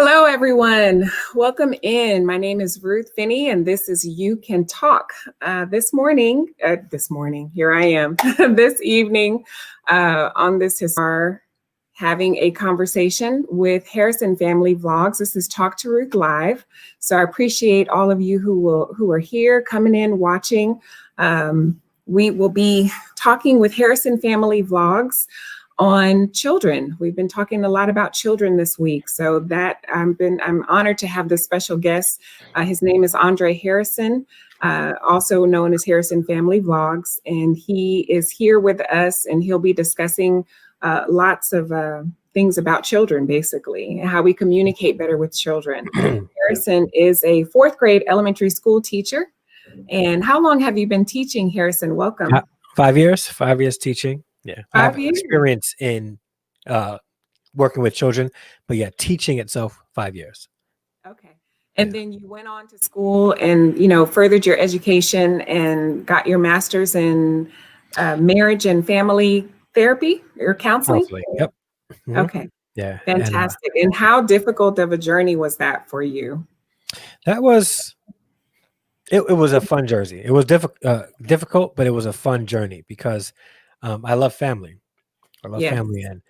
Hello, everyone. Welcome in. My name is Ruth Finney, and this is You Can Talk. This morning, here I am. This evening, on this are having a conversation with Harrison Family Vlogs. This is Talk to Ruth Live. So I appreciate all of you who are here, coming in, watching. We will be talking with Harrison Family Vlogs on children. We've been talking a lot about children this week, so that I'm honored to have this special guest. His name is Andre Harrison, also known as Harrison Family Vlogs, and he is here with us, and he'll be discussing lots of things about children, basically, and how we communicate better with children. Harrison is a fourth grade elementary school teacher. And how long have you been teaching, Harrison? Welcome. 5 years. 5 years teaching. Yeah, I have experience in working with children, but yeah, teaching itself 5 years. Okay. And then you went on to school and, furthered your education and got your master's in marriage and family therapy or counseling? Yep. Mm-hmm. Okay. Yeah. Fantastic. And how difficult of a journey was that for you? That was, it was a fun journey. It was difficult, but it was a fun journey because I love family. I love family, and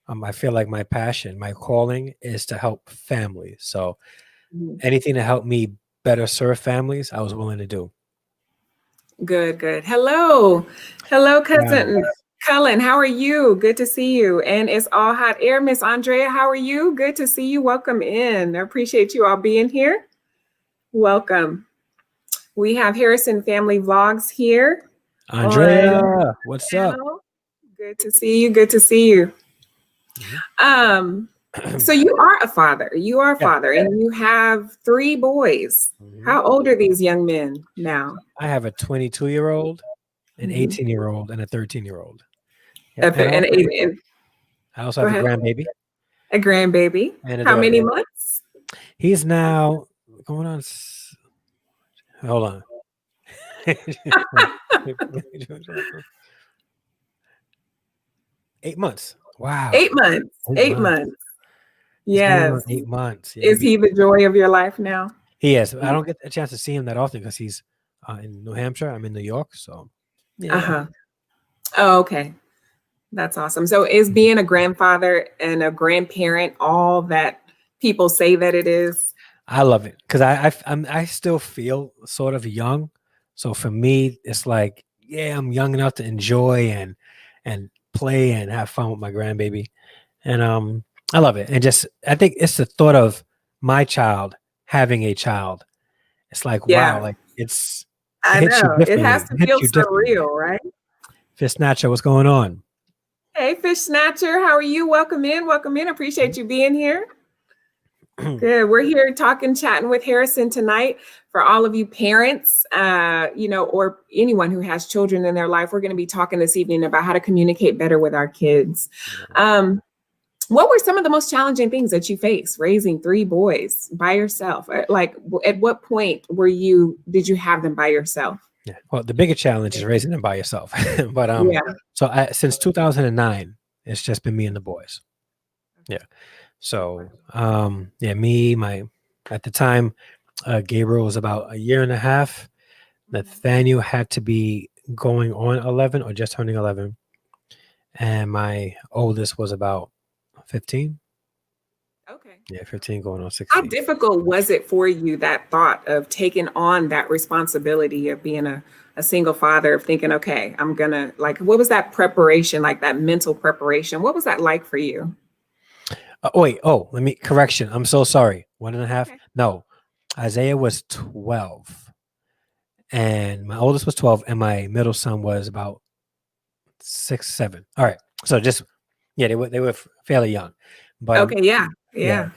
I feel like my passion, my calling is to help families. So anything to help me better serve families, I was willing to do. Good. Hello, cousin Cullen. How are you? Good to see you. And it's all hot air. Miss Andrea, how are you? Good to see you. Welcome in. I appreciate you all being here. Welcome. We have Harrison Family Vlogs here. Andrea, what's up? Good to see you. So you are a father. And you have 3 boys. How old are these young men now? I have a 22-year-old, an 18-year-old, and a 13-year-old. And I also have a grandbaby. A grandbaby. How many months? He's now going on. Hold on. 8 months. Wow. 8 months. 8 months. Yes. 8 months. Yeah. Is he the joy of your life now? He is. I don't get a chance to see him that often because he's in New Hampshire. I'm in New York. So, yeah. Oh, okay. That's awesome. So is being a grandfather and a grandparent all that people say that it is? I love it because I still feel sort of young. So for me, it's like, yeah, I'm young enough to enjoy and play and have fun with my grandbaby. And I love it. And just, I think it's the thought of my child having a child. It's like, wow, like I know. It has to feel surreal, right? Fish Snatcher, what's going on? Hey, Fish Snatcher, how are you? Welcome in. Appreciate you being here. Good. We're here chatting with Harrison tonight. For all of you parents, or anyone who has children in their life, we're going to be talking this evening about how to communicate better with our kids. What were some of the most challenging things that you faced raising 3 boys by yourself? Like, at what point did you have them by yourself? Yeah. Well, the bigger challenge is raising them by yourself. But since 2009, it's just been me and the boys. Yeah. So, at the time, Gabriel was about a year and a half. Nathaniel had to be going on 11 or just turning 11. And my oldest was about 15. Okay. Yeah, 15 going on 16. How difficult was it for you, that thought of taking on that responsibility of being a single father, of thinking, okay, I'm going to, what was that preparation, like that mental preparation? What was that like for you? Correction. I'm so sorry. 1.5. Okay. No, Isaiah was 12 and my oldest was 12 and my middle son was about 6, 7. All right. So they were fairly young, but okay. Yeah.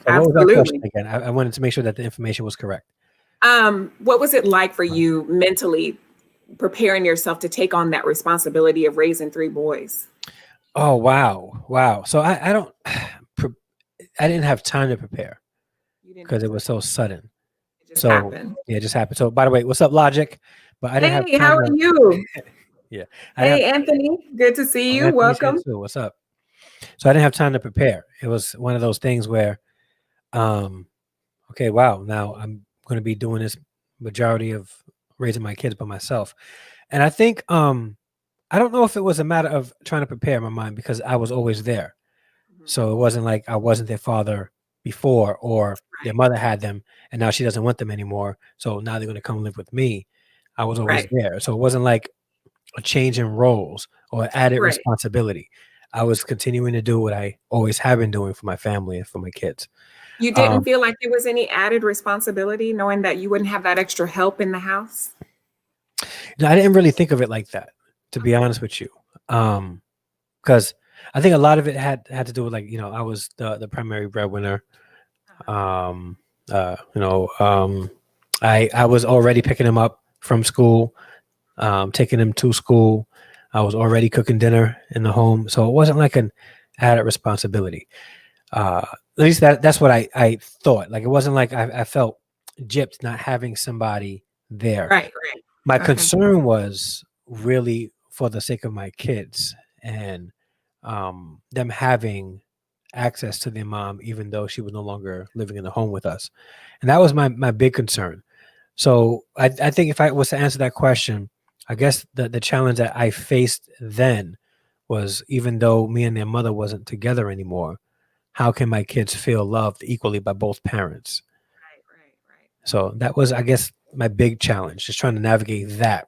So what was that question again? I wanted to make sure that the information was correct. What was it like for you mentally preparing yourself to take on that responsibility of raising 3 boys? Oh, wow. So I didn't have time to prepare because it was so sudden. It just happened. Yeah, it just happened. So by the way, what's up, Logic? But I didn't have time. How are you? Yeah. Anthony, good to see you. Welcome. What's up? So I didn't have time to prepare. It was one of those things where Okay, wow. Now I'm going to be doing this majority of raising my kids by myself. And I think I don't know if it was a matter of trying to prepare my mind because I was always there. Mhm. So it wasn't like I wasn't their father before or their Right. mother had them and now she doesn't want them anymore. So now they're going to come live with me. I was always Right. there. So it wasn't like a change in roles or added Right. responsibility. I was continuing to do what I always have been doing for my family and for my kids. You didn't Um, feel like there was any added responsibility knowing that you wouldn't have that extra help in the house? I didn't really think of it like that, to be honest with you. Because I think a lot of it had to do with like, I was the primary breadwinner. Uh-huh. Um, I was already picking him up from school, taking him to school. I was already cooking dinner in the home, so it wasn't like an added responsibility. At least that's what I thought. Like it wasn't like I felt gypped not having somebody there. Right, right. My Okay. concern was really for the sake of my kids and them having access to their mom, even though she was no longer living in the home with us. And that was my big concern. So I think if I was to answer that question, I guess the challenge that I faced then was even though me and their mother wasn't together anymore, how can my kids feel loved equally by both parents? Right, right, right. So that was, I guess, my big challenge, just trying to navigate that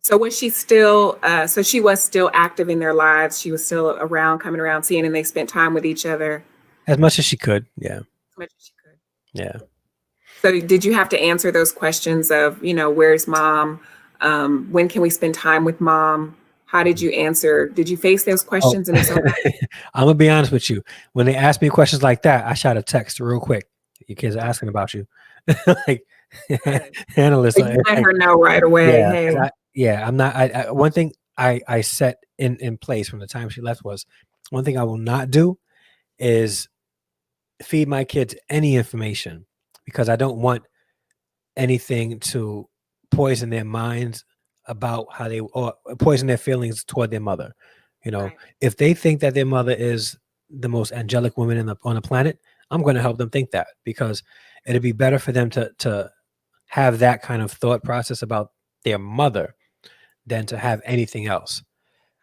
So was she still so she was still active in their lives. She was still around, coming around, seeing, and they spent time with each other as much as she could. Yeah. as much as she could. Yeah. So did you have to answer those questions of, where's mom? When can we spend time with mom? How did you answer? Did you face those Oh, questions? And if so, I'm gonna be honest with you. When they ask me questions like that, I shot a text real quick. Your kids are asking about you, like good. analysts. So you let her know right away, Yeah, hey, I'm not. One thing I set in place from the time she left was one thing I will not do is feed my kids any information because I don't want anything to poison their minds about how they or poison their feelings toward their mother. You know, right. if they think that their mother is the most angelic woman on the planet, I'm going to help them think that because it'd be better for them to have that kind of thought process about their mother than to have anything else.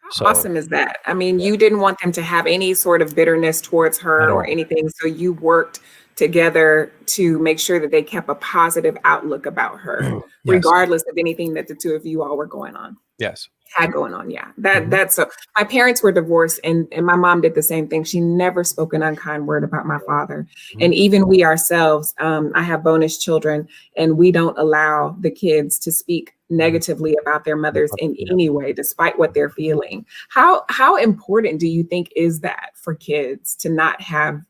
How So awesome is that? I mean, yeah, you didn't want them to have any sort of bitterness towards at her or all. anything. So you worked together to make sure that they kept a positive outlook about her, Yes, regardless of anything that the two of you all were going on. yes. Had going on. Yeah. That Mhm. that's so my parents were divorced and my mom did the same thing. She never spoke an unkind word about my father. Mhm. And even we ourselves, I have bonus children and we don't allow the kids to speak Mhm. negatively about their mothers in Yeah. any way, despite what they're feeling. How important do you think is that for kids to not have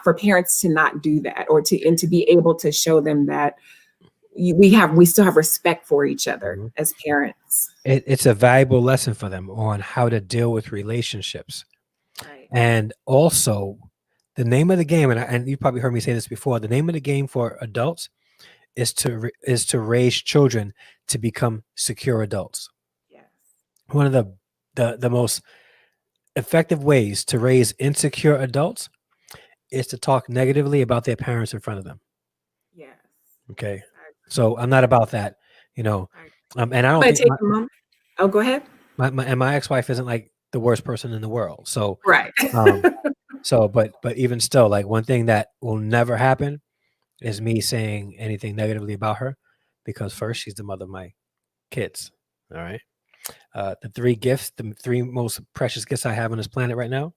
for parents to not do that or to be able to show them that we still have respect for each other Mhm. as parents? It's a valuable lesson for them on how to deal with relationships. Right. And also, the name of the game, and you probably heard me say this before. The name of the game for adults is to raise children to become secure adults. Yes. One of the most effective ways to raise insecure adults is to talk negatively about their parents in front of them. Yes. Okay, I so I'm not about that, you know, I and I I'm don't gonna think take a moment. Oh, go ahead. my ex-wife isn't like the worst person in the world. So Right. um, but even still, like one thing that will never happen is me saying anything negatively about her, because first she's the mother of my kids. All right. The three most precious gifts I have on this planet right now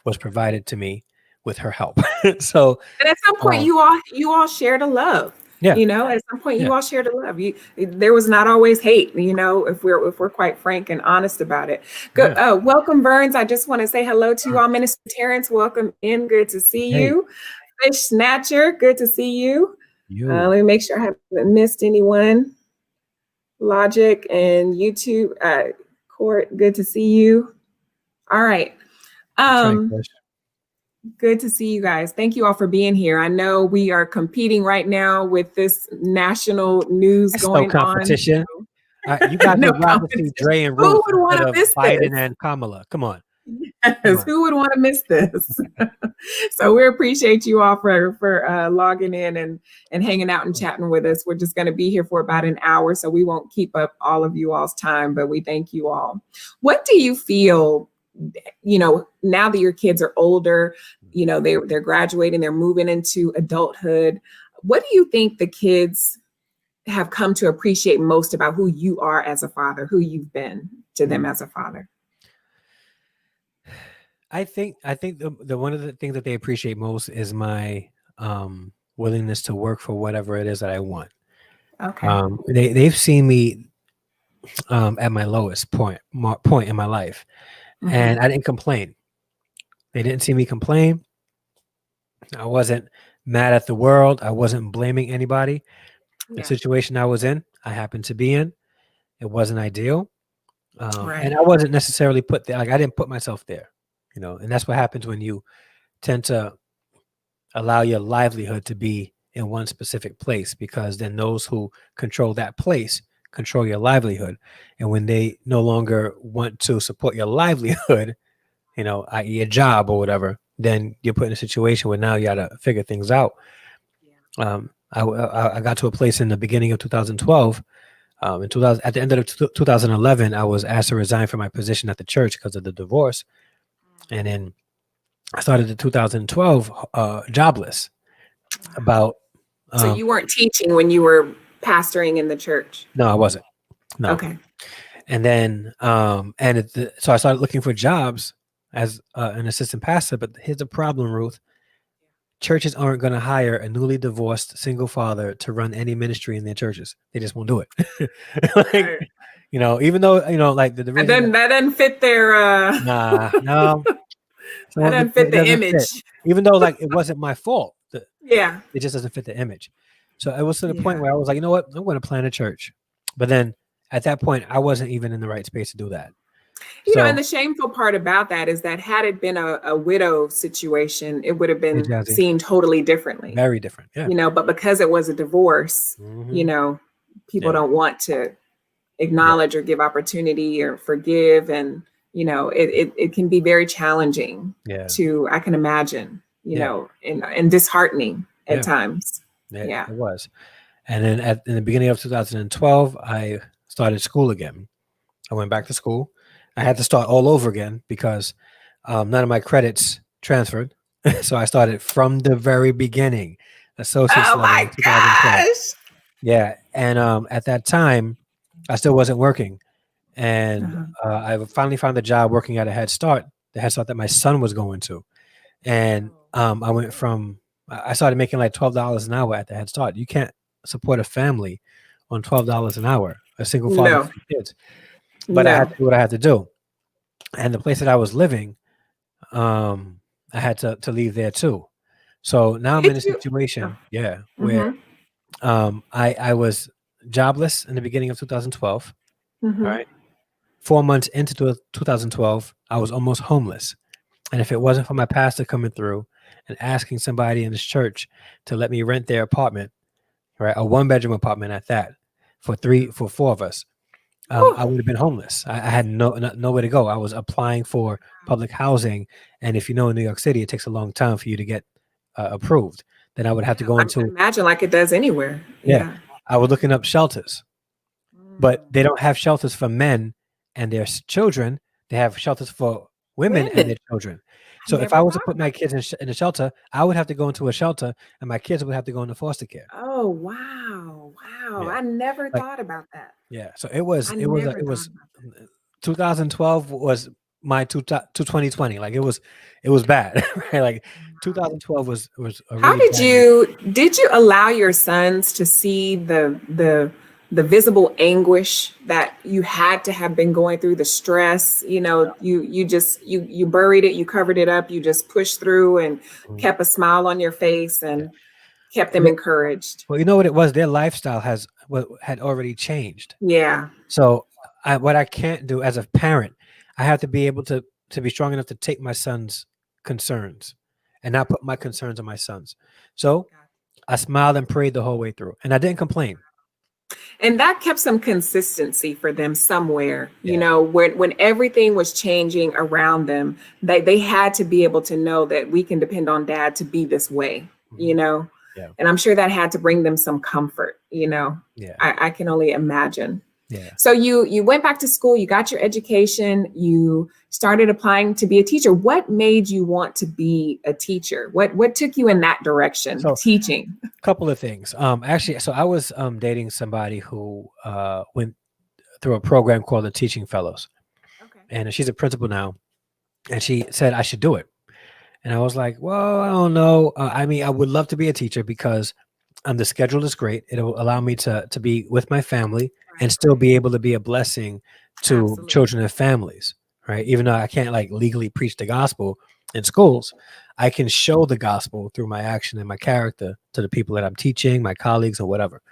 was Absolutely. provided to me with her help. So And at some point, um, you all shared a love. yeah, At some point, yeah, you all shared a love. There was not always hate. If we're quite frank and honest about it. Good. yeah. Welcome, Burns. I just want to say hello to you all. Minister Terrence, welcome in. Good to see Hey, you. Fish Snatcher, good to see you. you. Let me make sure I haven't missed anyone. Logic and YouTube. Court, good to see you. All right. That's right, Um, Chris. Good to see you guys. Thank you all for being here. I know we are competing right now with this national news It's no going on. competition. You guys No would rather see competition. Dre and Who Ruth would want instead to of miss Biden this? and Kamala. Come on. Yes, who would want to miss this? So we appreciate you all for logging in and hanging out and chatting with us. We're just going to be here for about an hour, so we won't keep up all of you all's time, but we thank you all. What do you feel, now that your kids are older, they're graduating, they're moving into adulthood, what do you think the kids have come to appreciate most about who you are as a father, who you've been to them as a father? I think the one of the things that they appreciate most is my willingness to work for whatever it is that I want. Okay. They've seen me at my lowest point in my life, and I didn't complain. They didn't see me complain. I wasn't mad at the world. I wasn't blaming anybody. The situation I was in, I happened to be in. It wasn't ideal, and I wasn't necessarily put there. Like, I didn't put myself there, and that's what happens when you tend to allow your livelihood to be in one specific place, because then those who control that place control your livelihood. And when they no longer want to support your livelihood, i.e. your job or whatever, then you're put in a situation where now you got to figure things out. I got to a place in the beginning of 2012. At the end of 2011, I was asked to resign from my position at the church because of the divorce. And then I started in 2012 jobless. So you weren't teaching when you were pastoring in the church? No, I wasn't. No. Okay. And then so I started looking for jobs as an assistant pastor. But here's the problem, Ruth. Churches aren't going to hire a newly divorced single father to run any ministry in their churches. They just won't do it. Even though, like the reason that doesn't fit their no. So that doesn't fit the image. Fit. Even though, like, it wasn't my fault. It just doesn't fit the image. So it was to the point where I was like, you know what? I'm going to plant a church. But then at that point, I wasn't even in the right space to do that. And the shameful part about that is that had it been a widow situation, it would have been seen totally differently. Very different. Yeah. But because it was a divorce, people don't want to acknowledge or give opportunity or forgive. And, it can be very challenging to, I can imagine, and disheartening at times. It was. And then in the beginning of 2012, I started school again. I went back to school. I had to start all over again because none of my credits transferred. So I started from the very beginning, associate's level in 2012. Gosh. Yeah. And at that time, I still wasn't working. And I finally found a job working at the Head Start that my son was going to. And I went I started making like $12 an hour at the Head Start. You can't support a family on $12 an hour, a single father with kids. But I had to do what I had to do. And the place that I was living, I had to leave there too. So now I'm in a situation, where I was jobless in the beginning of 2012. All right. 4 months into 2012, I was almost homeless. And if it wasn't for my pastor coming through and asking somebody in this church to let me rent their apartment, right, a 1-bedroom apartment at that, for 4 of us, I would have been homeless. I had nowhere to go. I was applying for public housing, and if you know, in New York City, it takes a long time for you to get approved. Then I would have to go into. I can imagine, like it does anywhere. Yeah, I was looking up shelters, but they don't have shelters for men and their children. They have shelters for women and their children. So if I was to put my kids in a shelter, I would have to go into a shelter, and my kids would have to go into foster care. Oh, wow. Yeah. I never thought about that. Yeah. So it was 2012 was my 2020. Like it was bad. Right? Like 2012 was a really How did you allow your sons to see the visible anguish that you had to have been going through, the stress, you buried it, you covered it up, you just pushed through and kept a smile on your face and kept them encouraged? Well, you know what it was? Their lifestyle had already changed. Yeah. So what I can't do as a parent, I have to be able to be strong enough to take my son's concerns and not put my concerns on my sons. So I smiled and prayed the whole way through, and I didn't complain. And that kept some consistency for them somewhere, Yeah. when everything was changing around them, they had to be able to know that we can depend on dad to be this way, Yeah. And I'm sure that had to bring them some comfort, Yeah. I can only imagine. Yeah. So you went back to school, you got your education, you started applying to be a teacher. What made you want to be a teacher? What took you in that direction, So, teaching? a couple of things. Actually, so I was dating somebody who went through a program called the Teaching Fellows, Okay. and she's a principal now, and she said I should do it. And I was like, well, I don't know. I mean, I would love to be a teacher because the schedule is great. It'll allow me to be with my family and still be able to be a blessing to Absolutely. children and families, right? Even though I can't like legally preach the gospel in schools, I can show the gospel through my action and my character to the people that I'm teaching, my colleagues or whatever.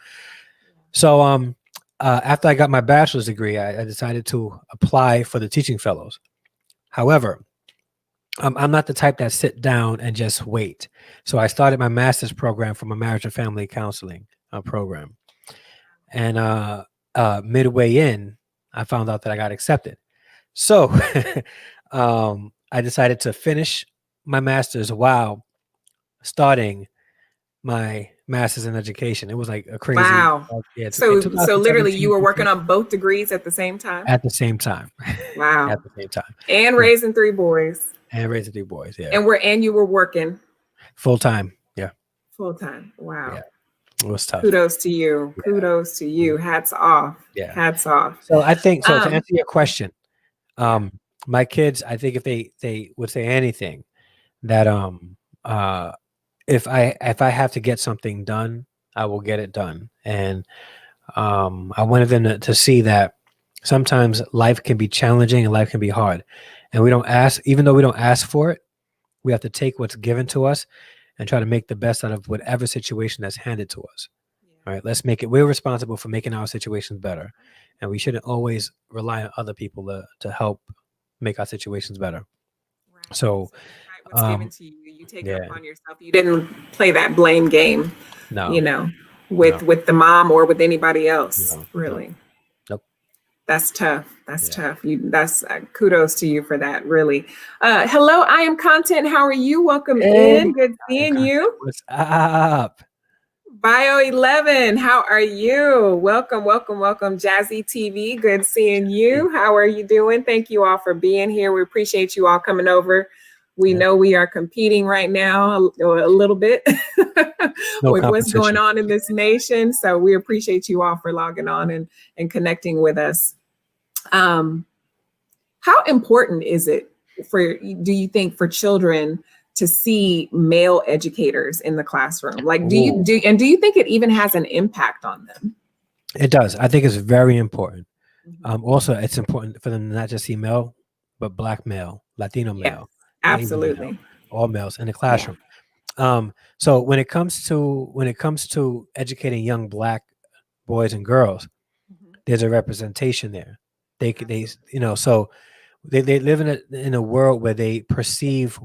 So after I got my bachelor's degree, I decided to apply for the Teaching Fellows. However, I'm not the type that sit down and just wait. So I started my master's program from a marriage and family counseling program. And midway in, I found out that I got accepted. So I decided to finish my master's while starting my master's in education. It was like a crazy, Wow. yeah. In So literally you 2017, were working on both degrees at the same time? at the same time, Wow. at the same time, And yeah. raising 3 boys. And raising 3 boys, yeah, And you were working full time, yeah, full time. Wow. yeah. It was tough. Kudos to you. Yeah. Kudos to you. Hats off. Yeah. Hats off. So I think so. To answer your question, my kids, I think if they would say anything, that if I have to get something done, I will get it done. And I wanted them to see that sometimes life can be challenging and life can be hard, and we don't ask, even though we don't ask for it, we have to take what's given to us and try to make the best out of whatever situation that's handed to us. All right, let's make it. We're responsible for making our situations better, and we shouldn't always rely on other people to help make our situations better. Right. So, what's given to you, you take yeah. it upon yourself. You didn't play that blame game, No, with the mom or with anybody else. No. Really. Nope. That's tough. That's tough. That's kudos to you for that. Really. Hello, I am Content. How are you? Welcome in. Good seeing you. What's up? Bio 11, how are you? Welcome, welcome, welcome. Jazzy TV, good seeing you. How are you doing? Thank you all for being here. We appreciate you all coming over. We know we are competing right now a little bit with what's going on in this nation. So we appreciate you all for logging on and connecting with us. How important is it do you think, for children to see male educators in the classroom? Like, do you think it even has an impact on them? It does. I think it's very important. Also, it's important for them to not just see male, but Black male, Latino male, absolutely, male, all males in the classroom. So when it comes to educating young Black boys and girls, there's a representation there. So they live in a world where they perceive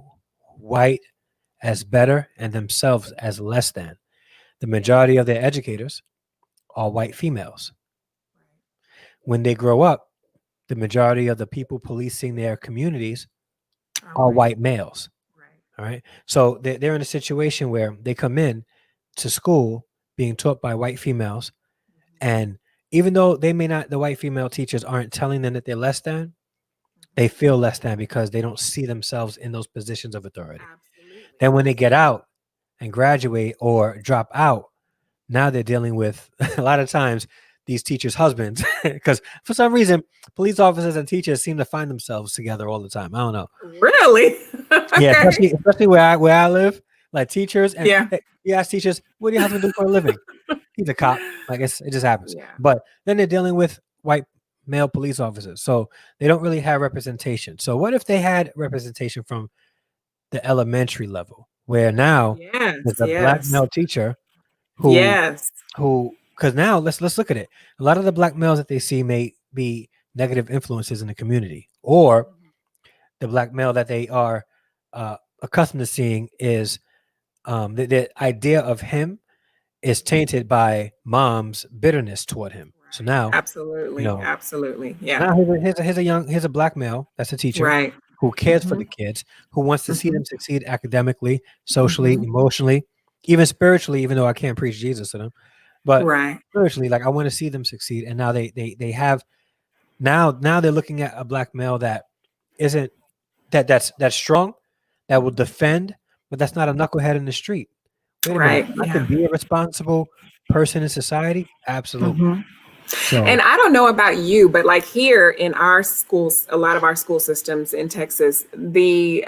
white as better and themselves as less than. The majority of their educators are white females. When they grow up, the majority of the people policing their communities are white males. All right. So they're in a situation where they come in to school being taught by white females. And even though the white female teachers aren't telling them that they're less than, they feel less than because they don't see themselves in those positions of authority. Then when they get out and graduate or drop out, now they're dealing with a lot of times these teachers' husbands, because for some reason, police officers and teachers seem to find themselves together all the time. I don't know. Really? Yeah, especially where I live, like teachers. And you ask teachers, what do your husband do for a living? He's a cop. Like it just happens. Yeah. But then they're dealing with white male police officers, so they don't really have representation. So what if they had representation from the elementary level, where now there's a Black male teacher who because now let's look at it. A lot of the Black males that they see may be negative influences in the community, or the Black male that they are accustomed to seeing is the idea of him is tainted by mom's bitterness toward him. So Right. now, you Absolutely. know, Absolutely. so Yeah. now here's a black male that's a teacher Right. who cares for Hmm. the kids, who wants to see Hmm. them succeed academically, socially, Hmm. emotionally, even spiritually, even though I can't preach Jesus to them. But Right. spiritually, like I want to see them succeed. And now they have now they're looking at a black male that isn't that's strong, that will defend, but that's not a knucklehead in the street. Wait a minute, Right. I can Yeah. be a responsible person in society? Absolutely. Hmm. So And I don't know about you, but like here in our schools, a lot of our school systems in Texas, the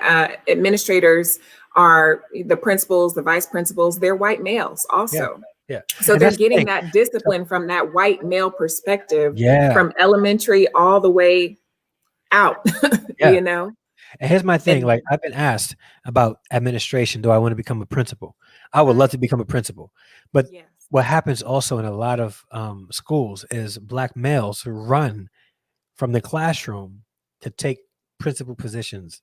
administrators are the principals, the vice principals, they're white males yeah, also. yeah. So And they're that's the getting thing. that So discipline from that white male perspective yeah, from elementary all the way out, yeah. you know? And here's my thing. And Like I've been asked about administration. Do I want to become a principal? I would love right. to become a principal. But Yes. what happens also in a lot of schools is black males who run from the classroom to take principal positions.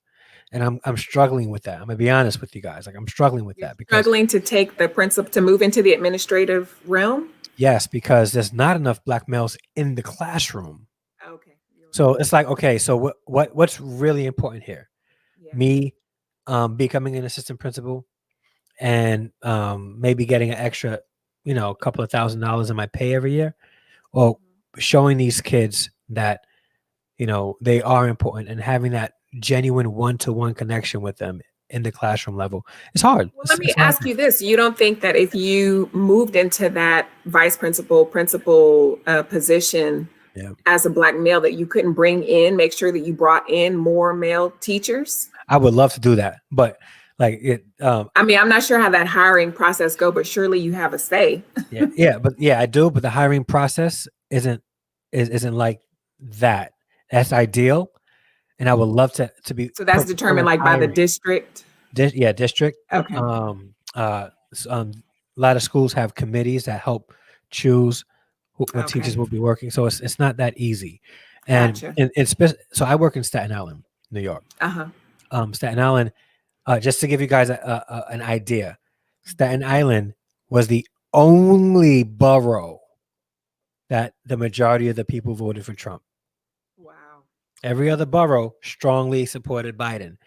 And I'm struggling with that. I'm gonna be honest with you guys. Like I'm struggling with You're that because struggling to take the principal to move into the administrative realm. yes, because there's not enough black males in the classroom. Okay. You're So right. it's like, okay, so what's really important here? Yeah. Me becoming an assistant principal and maybe getting an extra, a couple of $1,000s in my pay every year, or Mhm. showing these kids that they are important and having that genuine one-to-one connection with them in the classroom level. It's hard. Well, It's, let me it's hard. ask you this. You don't think that if you moved into that vice principal, principal position Yeah, as a black male, that you couldn't make sure that you brought in more male teachers? I would love to do that, but like it. I mean, I'm not sure how that hiring process go, but surely you have a say. Yeah, I do. But the hiring process isn't like that. That's ideal, and I would love to be So that's focused on determined like like by the hiring. district. District. Okay. A lot of schools have committees that help choose what teachers Okay. will be working. So it's not that easy. And Gotcha. so I work in Staten Island, New York. Uh-huh. Staten Island. Just to give you guys an idea, Staten Island was the only borough that the majority of the people voted for Trump. Wow. Every other borough strongly supported Biden,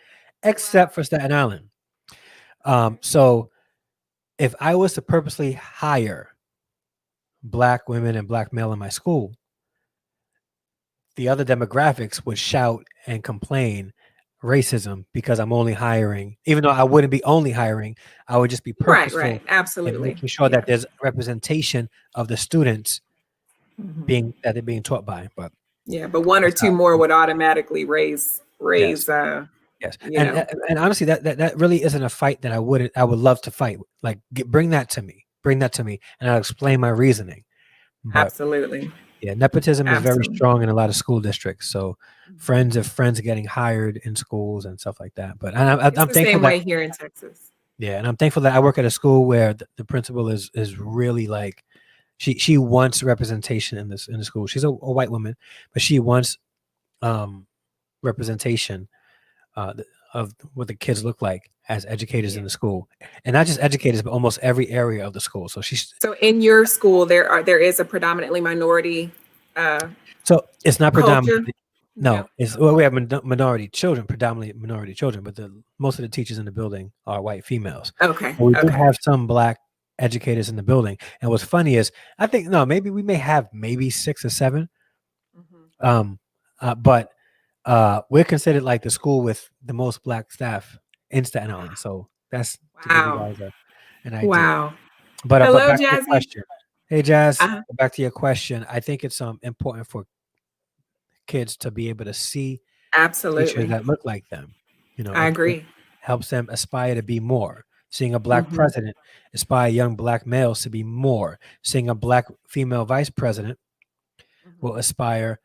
except Wow. for Staten Island. Okay. So if I was to purposely hire black women and black male in my school, the other demographics would shout and complain racism because I'm only hiring, even though I wouldn't be only hiring, I would just be Right, purposeful right. in Absolutely. making sure that Yeah. there's representation of the students Mhm. that they're being taught by. But Yeah, but one or that's two not, more would automatically raise yes, raise yes, you know. and honestly, that really isn't a fight that I would love to fight. Like, bring that to me, and I'll explain my reasoning. But Absolutely. yeah, nepotism is very Absolutely. strong in a lot of school districts. So Mhm. friends getting hired in schools and stuff like that. But It's I'm the thankful same that way here in Texas. yeah, and I'm thankful that I work at a school where the principal is really like she wants representation in the school. She's a white woman, but she wants um, representation of what the kids look like as educators in Yeah. the school, and not just educators, but almost every area of the school. So she's So in your school there is a predominantly minority uh so it's not culture? predominantly. No, No. it's well, Okay. we have minority children, predominantly minority children, but the most of the teachers in the building are white females. Okay. But we do Okay. have some black educators in the building. And what's funny is, I think no, maybe we may have maybe 6 or 7, Mhm. um, but we're considered like the school with the most black staff in Staten Island. So that's to give you Wow. guys an idea. Wow. But Hello, back to your Jazzy. question. Hey, Jazz, Uh-huh. back to your question. I think it's important for kids to be able to see teachers Absolutely. that look like them. I It agree. helps them aspire to be more. Seeing a black Mhm. president inspire young black males to be more. Seeing a black female vice president Mhm. will aspire.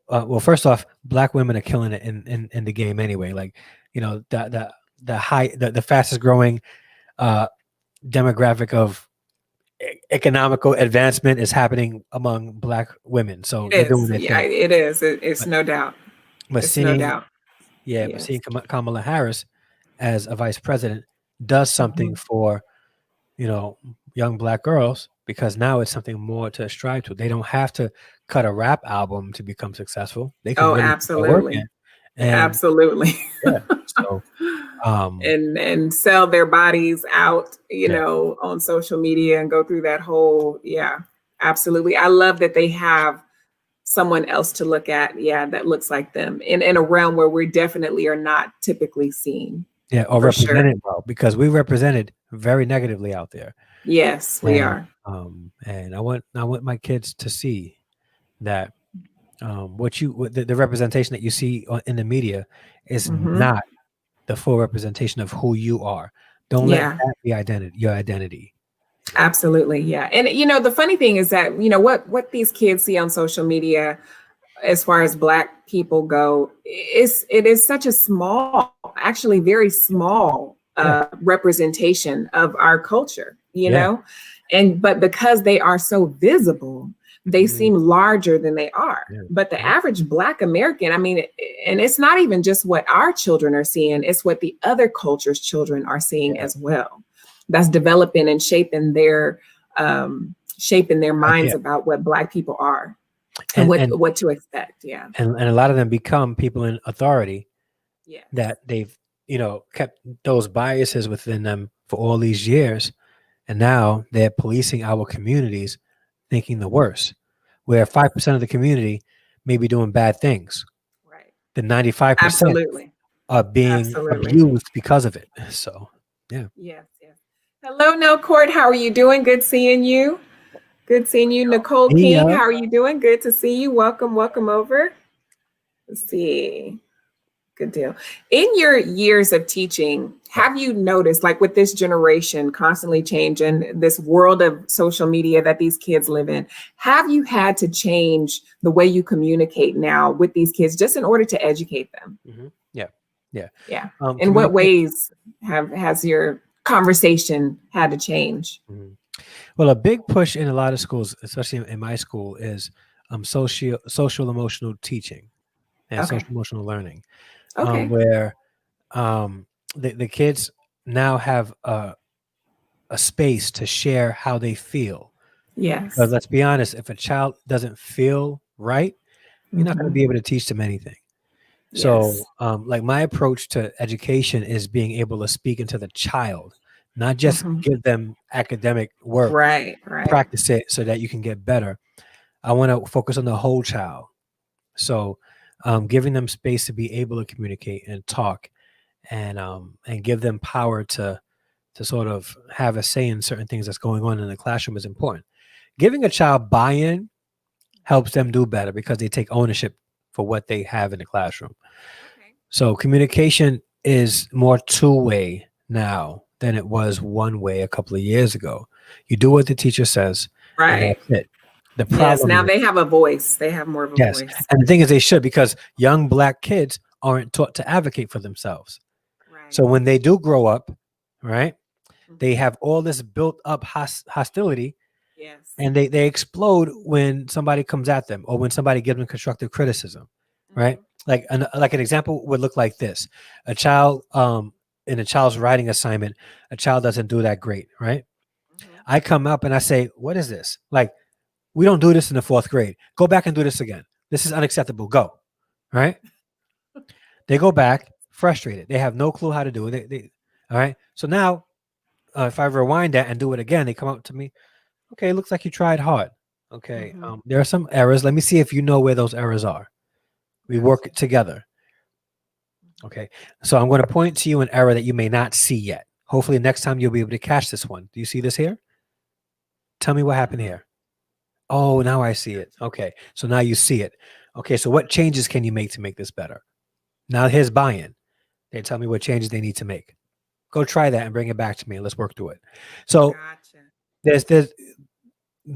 Well, first off, black women are killing it in the game anyway. Like, the fastest growing uh, demographic of economical advancement is happening among black women. So It they're doing is. their Yeah, thing. it is. It's But no doubt. but It's no seeing doubt. Yeah, but Yes. seeing Kamala Harris as a vice president does something Mhm. for young Black girls, because now it's something more to strive to. They don't have to cut a rap album to become successful. They can Oh, really put their work in. absolutely. And Absolutely. yeah, so And sell their bodies out, yeah, on social media and go through that whole, yeah, absolutely. I love that they have someone else to look at, yeah, that looks like them in a realm where we definitely are not typically seen, yeah, or for sure. represented well, because we represented very negatively out there. Yes, we are. And I want my kids to see that the representation that you see in the media is Hmm. not the full representation of who you are. Don't let Yeah, that be your identity. absolutely. Yeah. And the funny thing is that, what these kids see on social media as far as Black people go, it is such a small, actually very small Yeah, representation of our culture, yeah, but because they are so visible, they mm, seem larger than they are. yeah, But the yeah, average Black American, I mean, and it's not even just what our children are seeing, it's what the other culture's children are seeing yeah. as well. That's developing and shaping their minds Idea. about what Black people are and And what to expect. Yeah. and a lot of them become people in authority Yes. that they've kept those biases within them for all these years, and now they're policing our communities, thinking the worst. Where Yes. 5% of the community may be doing bad things, Right. the 95% Absolutely. are being Absolutely. abused because of it. So yeah. Yes. Yes. Hello, No Court. How are you doing? Good seeing you. Good seeing you. Nicole Yeah. King, how are you doing? Good to see you. Welcome. Welcome over. Let's see. Good deal. In your years of teaching, have you noticed, like with this generation constantly changing, this world of social media that these kids live in, have you had to change the way you communicate now with these kids just in order to educate them? Yeah. Yeah. Yeah. In what Communicate. ways has your conversation had to change? Mhm. Well, a big push in a lot of schools, especially in my school, is social emotional teaching and Okay. social emotional learning, Okay. where um, the kids now have a space to share how they feel. Because Yes. let's be honest, if a child doesn't feel right, you're not going to Hmm. be able to teach them anything. So, Yes. like my approach to education is being able to speak into the child, not just Hmm. give them academic work, Right. Right. practice it so that you can get better. I want to focus on the whole child. So, giving them space to be able to communicate and talk, and give them power to sort of have a say in certain things that's going on in the classroom is important. Giving a child buy-in helps them do better because they take ownership for what they have in the classroom. Okay. So communication is more two-way now than it was one way a couple of years ago. You do what the teacher says, and Right. that's it. The Yes. problem Now is, they have a voice. They have more of a yes, voice. and the thing is, they should, because young Black kids aren't taught to advocate for themselves. Right. So when they do grow up, right, they Hmm. have all this built up hostility, Yes. and they explode when somebody comes at them or when somebody gives them constructive criticism, right? Hmm. Like an example would look like this: a child, in a child's writing assignment, a child doesn't do that great, right? Hmm. I come up and I say, "What is this? Like, we don't do this in the fourth grade. Go back and do this again. This is unacceptable. Go." Right? They go back frustrated. They have no clue how to do it. All right. So now, if I rewind that and do it again, they come up to me. Okay, it looks like you tried hard. Okay, Hmm. there are some errors. Let me see if you know where those errors are. We work Gotcha. it together. Mhm. Okay, so I'm going to point to you an error that you may not see yet. Hopefully, next time you'll be able to catch this one. Do you see this here? Tell me what happened Mhm. here. Oh, now I see it. Gotcha. Okay, so now you see it. Okay, so what changes can you make to make this better? Now here's buy-in. They tell me what changes they need to make. Go try that and bring it back to me and let's work through it. So Gotcha. there's So,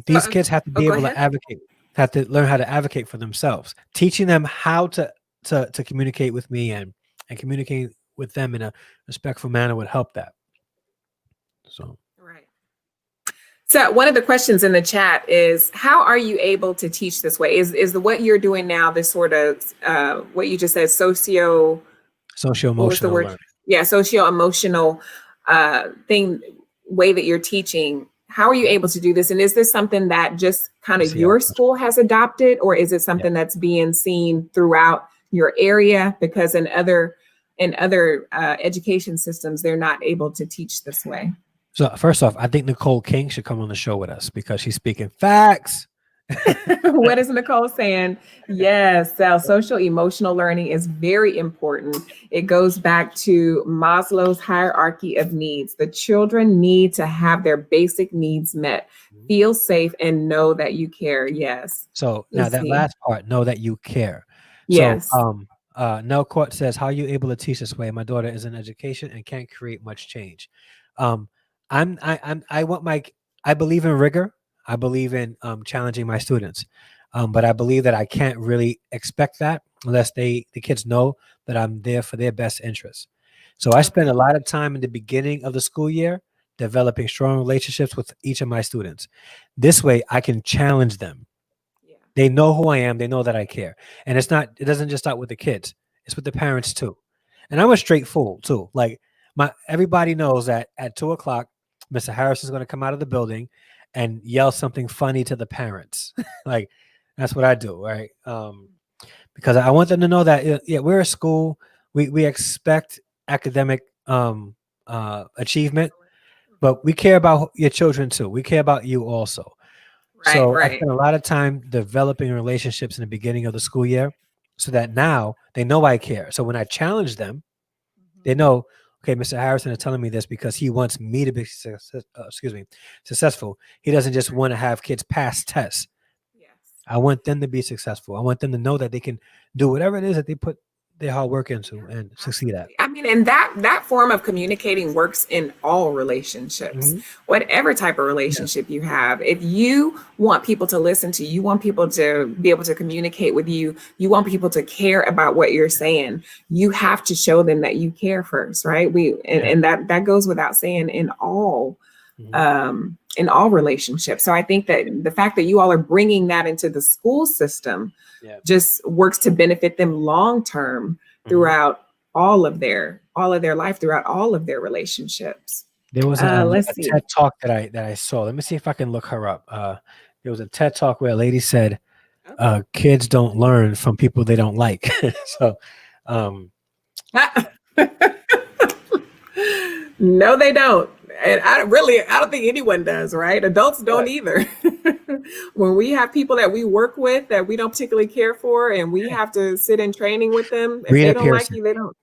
these kids have to oh, be go able to ahead. advocate, have to learn how to advocate for themselves. Teaching them how to communicate with me and communicate with them in a respectful manner would help that. So Right. So one of the questions in the chat is, how are you able to teach this way? Is the what you're doing now this sort of what you just said, social what was the emotional word? learning. Yeah, socio emotional thing. way that you're teaching, how are you able to do this? And is this something that just kind of your school has adopted, or is it something that's being seen throughout your area? Because in other education systems, they're not able to teach this way. So first off, I think Nicole King should come on the show with us because she's speaking facts. What is Nicole saying? Yes, so social emotional learning is very important. It goes back to Maslow's hierarchy of needs. The children need to have their basic needs met, feel safe, and know that you care. Yes. So now that last part, know that you care. Yes. So Nell Court says, how are you able to teach this way? My daughter is in education and can't create much change. I believe in rigor. I believe in challenging my students. But I believe that I can't really expect that unless the kids know that I'm there for their best interests. So I spend a lot of time in the beginning of the school year developing strong relationships with each of my students. This way I can challenge them. They know who I am. They know that I care. And it doesn't just start with the kids. It's with the parents too. And I'm a straight fool too. Like everybody knows that at 2:00, Mr. Harris is going to come out of the building and yell something funny to the parents. Like that's what I do. Right. Because I want them to know that, we're a school. We expect academic achievement, but we care about your children too. We care about you also. So I spent a lot of time developing relationships in the beginning of the school year so that now they know I care. So when I challenge them, they know, okay, Mr. Harrison is telling me this because he wants me to be successful. He doesn't just want to have kids pass tests. Yes. I want them to be successful. I want them to know that they can do whatever it is that they put their hard work into and succeed at. I mean, and that form of communicating works in all relationships, whatever type of relationship you have. If you want people to listen to you, you want people to be able to communicate with you, you want people to care about what you're saying, you have to show them that you care first, right? And that goes without saying in all relationships. So I think that the fact that you all are bringing that into the school system just works to benefit them long term throughout all of their life, throughout all of their relationships. There was a TED talk that I saw. Let me see if I can look her up. There was a TED talk where a lady said, kids don't learn from people they don't like. So no, they don't. And I don't think anyone does, right? Adults don't either. When we have people that we work with that we don't particularly care for, and we have to sit in training with them, if they don't like you, they don't.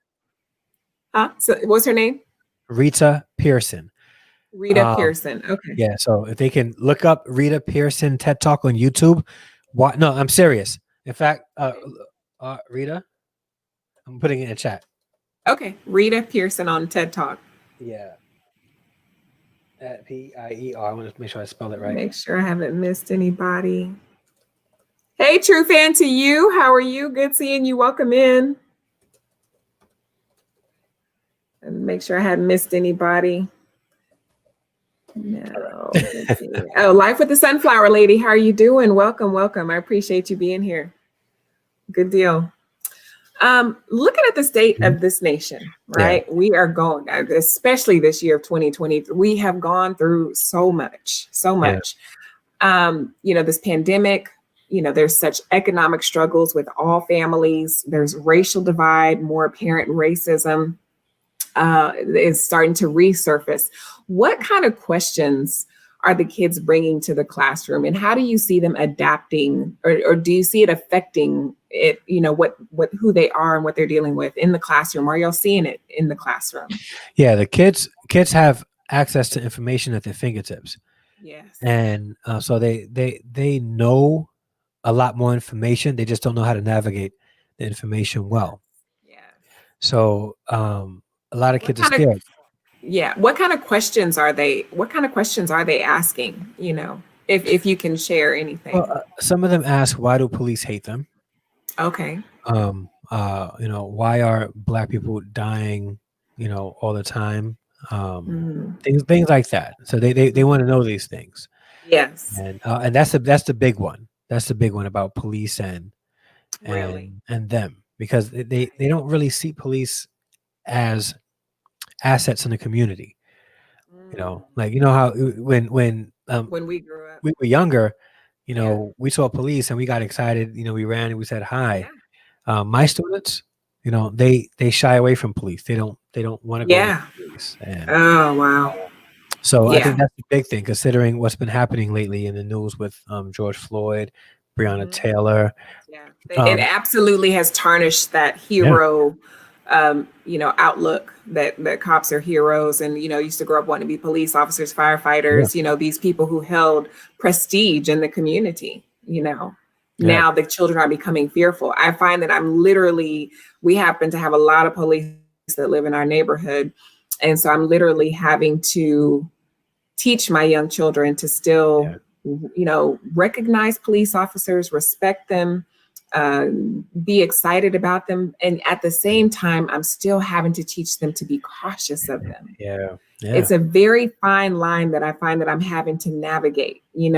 So what's her name? Rita Pearson. Rita Pearson. Okay. Yeah. So if they can look up Rita Pearson TED Talk on YouTube. No, I'm serious. In fact, Rita, I'm putting it in chat. Okay. Rita Pearson on TED Talk. Yeah. At P-I-E-R. I want to make sure I spell it right. Make sure I haven't missed anybody. Hey, true fan to you. How are you? Good seeing you. Welcome in. And make sure I hadn't missed anybody. No. Oh, Life with the Sunflower Lady. How are you doing? Welcome, welcome. I appreciate you being here. Good deal. Looking at the state of this nation, right? We are going, especially this year of 2020, we have gone through so much. This pandemic, there's such economic struggles with all families. There's racial divide, more apparent racism is starting to resurface. What kind of questions are the kids bringing to the classroom, and how do you see them adapting, or do you see it affecting it, who they are and what they're dealing with in the classroom? Are y'all seeing it in the classroom? Yeah, the kids have access to information at their fingertips. Yes. And so they know a lot more information. They just don't know how to navigate the information well. Yeah. So a lot of kids are scared. Yeah. What kind of questions are they asking, if you can share anything? Well, some of them ask, why do police hate them? Okay. Why are Black people dying, all the time? Things like that. So they want to know these things. Yes. And that's the big one. That's the big one about police and them, because they don't really see police as assets in the community. You know, Mm. like you know how when When we grew up. we were younger, you Yeah. know, we saw police and we got excited. You know, we ran and we said hi. Yeah. My students, you know, they shy away from police. They don't want to go near Yeah. police, and Oh, wow. so I think Yeah. that's the big thing, considering what's been happening lately in the news with George Floyd, Breonna Hmm. Taylor. Yeah. It Um, absolutely has tarnished that yeah, hero, outlook that cops are heroes and, used to grow up wanting to be police officers, yeah, firefighters, these people who held prestige in the community. yeah, Now the children are becoming fearful. I find that we happen to have a lot of police that live in our neighborhood. And so I'm literally having to teach my young children to yeah, still, recognize police officers, respect them, be excited about them. And at the same time, I'm still having to teach them to be cautious of them. yeah, yeah, It's a very fine line that I find that I'm having to navigate. We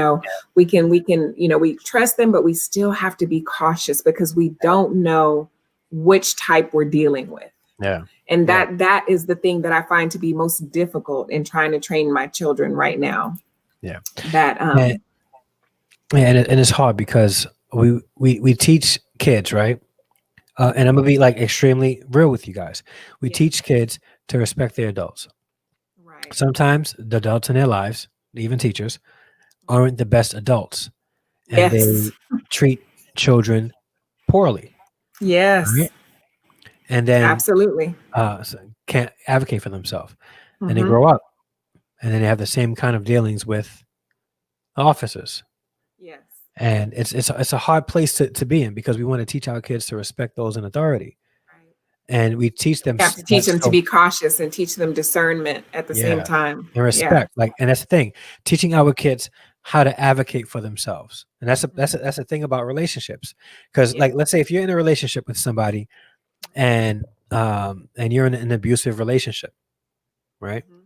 trust them, but we still have to be cautious because we don't know which type we're dealing with. yeah, And yeah, that is the thing that I find to be most difficult in trying to train my children right now. yeah. That And, and it's hard because we teach kids, right? And I'm gonna be like extremely real with you guys. We Yeah. teach kids to respect their adults. Right. Sometimes the adults in their lives, even teachers, aren't the best adults, and Yes. they treat children poorly, Yes. right? And then Absolutely. can't advocate for themselves. And they Mm-hmm. grow up, and then they have the same kind of dealings with officers. Yes. And it's a hard place to be in because we want to teach our kids to respect those in authority, Right. and we teach them We have to teach that them to so be cautious and teach them discernment at the same yeah, time. and Yeah. respect. Like, and that's the thing, teaching our kids how to advocate for themselves, and Mhm. that's a thing about relationships. Because Yeah. like, let's say if you're in a relationship with somebody, and you're in an abusive relationship, right? Mhm.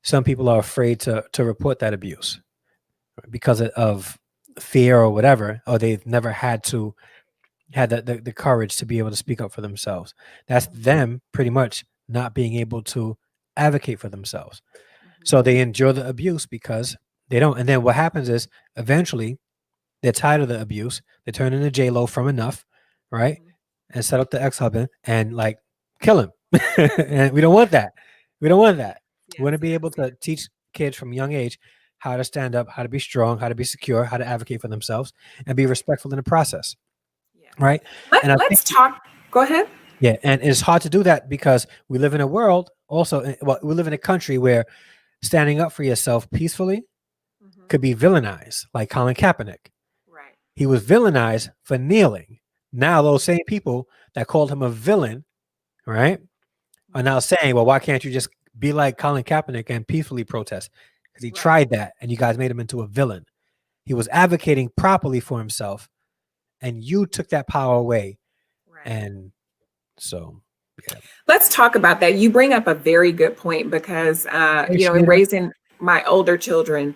Some people are afraid to report that abuse because of fear or whatever, or they've never had the courage to be able to speak up for themselves. That's Mhm. them pretty much not being able to advocate for themselves. Mhm. So they endure the abuse because they don't. And then what happens is eventually they're tired of the abuse. They turn into J Lo from Enough, right? Mhm. And set up the ex husband and like kill him. And we don't want that. We don't want that. We Yes. want to be Yes. able to Yes. teach kids from a young age how to stand up, how to be strong, how to be secure, how to advocate for themselves, and be Right. respectful in the process, Yes. right? Let And I think Let's talk. Go ahead. yeah, and it's hard to do that because we live in a world also. Well, we live in a country where standing up for yourself peacefully Mhm. could be villainized, like Colin Kaepernick. Right. He was villainized for kneeling. Now those Mhm. same people that called him a villain, right, are now Mhm. saying, "Well, why can't you just be like Colin Kaepernick and peacefully protest?" Because he Right. tried that, and you guys made him into a villain. He was advocating properly for himself, and you took that power away. Right. And so, yeah, Let's talk about that. You bring up a very good point because, in appreciate it. raising my older children,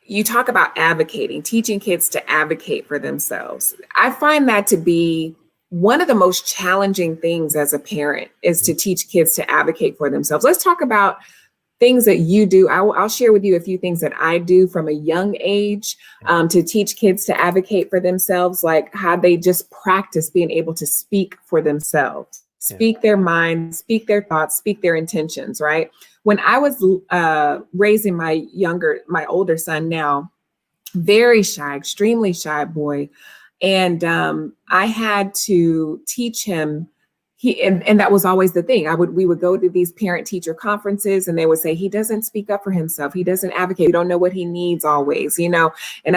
you talk about advocating, teaching kids to advocate for themselves. I find that to be one of the most challenging things as a parent is to teach kids to advocate for themselves. Let's talk about things that you do. I'll share with you a few things that I do from a young age Yeah, to teach kids to advocate for themselves, like how they just practice being able to speak for themselves, yeah, speak their mind, speak their thoughts, speak their intentions, right? When I was raising my older son now, very shy, extremely shy boy. And I had to teach him. And that was always the thing. We would go to these parent teacher conferences and they would say, he doesn't speak up for himself. He doesn't advocate. We don't know what he needs always. And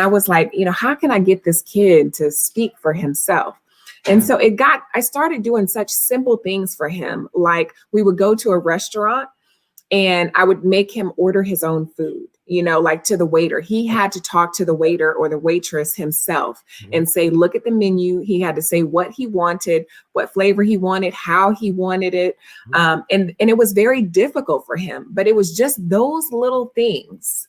I was like, how can I get this kid to speak for himself? And so I started doing such simple things for him. Like we would go to a restaurant and I would make him order his own food, like to the waiter. He had to talk to the waiter or the waitress himself mhm, and say, look at the menu. He had to say what he wanted, what flavor he wanted, how he wanted it. mhm, And it was very difficult for him, but it was just those little things,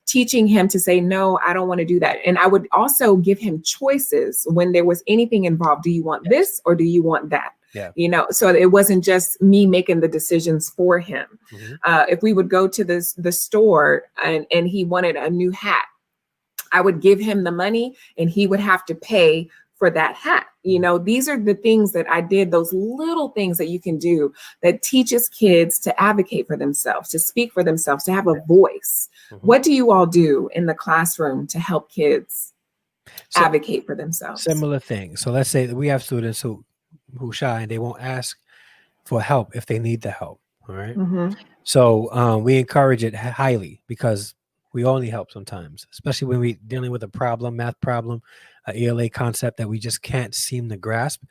teaching him to say, no, I don't want to do that. And I would also give him choices when there was anything involved. Do you want yes, this or do you want that? Yeah. You know, so it wasn't just me making the decisions for him. If we would go to the store and he wanted a new hat, I would give him the money and he would have to pay for that hat. You know, these are the things that I did, those little things that you can do that teaches kids to advocate for themselves, to speak for themselves, to have a voice. What do you all do in the classroom to help kids advocate for themselves? Similar thing. So let's say that we have students who shy and they won't ask for help if they need the help. All right. So we encourage it highly because we all need help sometimes, especially when we're dealing with a problem, math problem, a ELA concept that we just can't seem to grasp.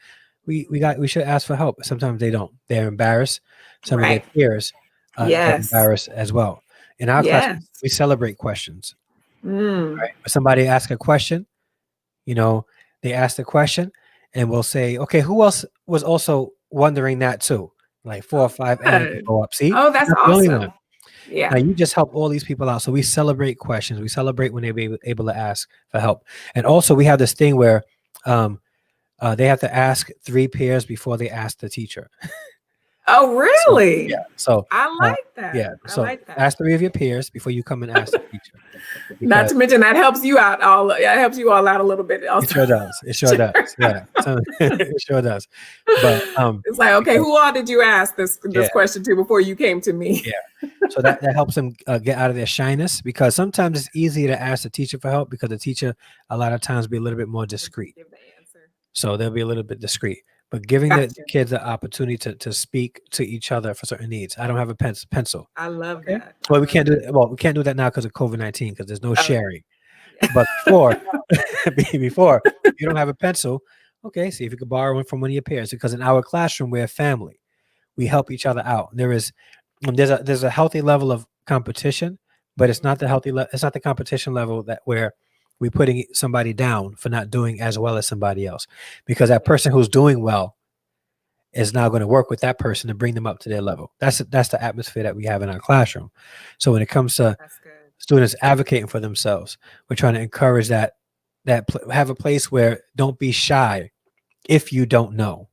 We should ask for help. Sometimes they don't. They're embarrassed. Some of their peers get embarrassed as well. In our class, we celebrate questions. Right? If somebody asks a question, you know, they ask the question, and we'll say, "Okay, who else was also wondering that too?" Like 4 or 5 hands go up. See, oh, that's not the only one. awesome. Yeah. Now you just help all these people out. So we celebrate questions. We celebrate when they're able to ask for help. And also we have this thing where they have to ask 3 peers before they ask the teacher. Oh, really? So, yeah. So I like that. Yeah. So I like that. ask 3 of your peers before you come and ask the teacher. Not to mention that helps you out it helps you all out a little bit also. It sure does. It sure does. Yeah. So, it sure does. But it's like, okay, who all did you ask this question to before you came to me? Yeah. So that helps them get out of their shyness, because sometimes it's easy to ask the teacher for help because the teacher a lot of times be a little bit more discreet. So they'll be a little bit discreet. But giving the kids the opportunity to speak to each other for certain needs. I don't have a pencil. I love that. Well, we can't do that now because of COVID-19, because there's no sharing. But before, if you don't have a pencil, okay, see if you could borrow one from one of your peers, because in our classroom we're a family. We help each other out. There's a healthy level of competition, but it's not the it's not the competition level that where we're putting somebody down for not doing as well as somebody else, because that person who's doing well is now going to work with that person to bring them up to their level. That's the atmosphere that we have in our classroom. So when it comes to students advocating for themselves, we're trying to encourage that have a place where don't be shy. If you don't know,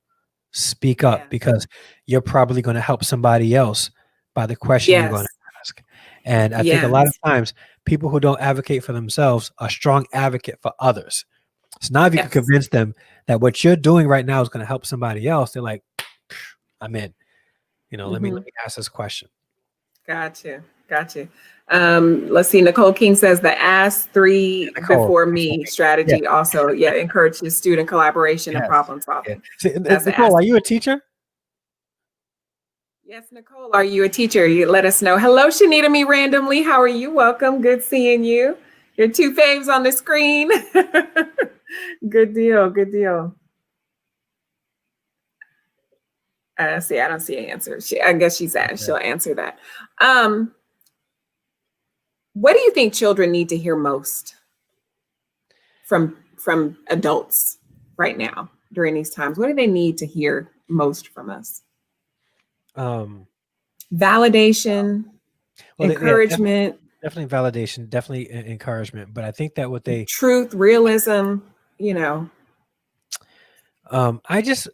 speak up, because you're probably going to help somebody else by the question you're going to ask. And I think a lot of times people who don't advocate for themselves are strong advocate for others. So now if you can convince them that what you're doing right now is going to help somebody else, they're like, I'm in. Let me ask this question. Gotcha. Let's see. Nicole King says the ask 3 before me strategy also encourages student collaboration and problem solving. See, Nicole, are you a teacher? Yes, Nicole, are you a teacher? You let us know. Hello, Shanita Me Randomly. How are you? Welcome. Good seeing you. Your 2 faves on the screen. Good deal. See, I don't see an answer. I guess she'll answer that. What do you think children need to hear most from adults right now during these times? What do they need to hear most from us? Validation, encouragement. Definitely validation, definitely encouragement. But I think that what they truth, realism, I think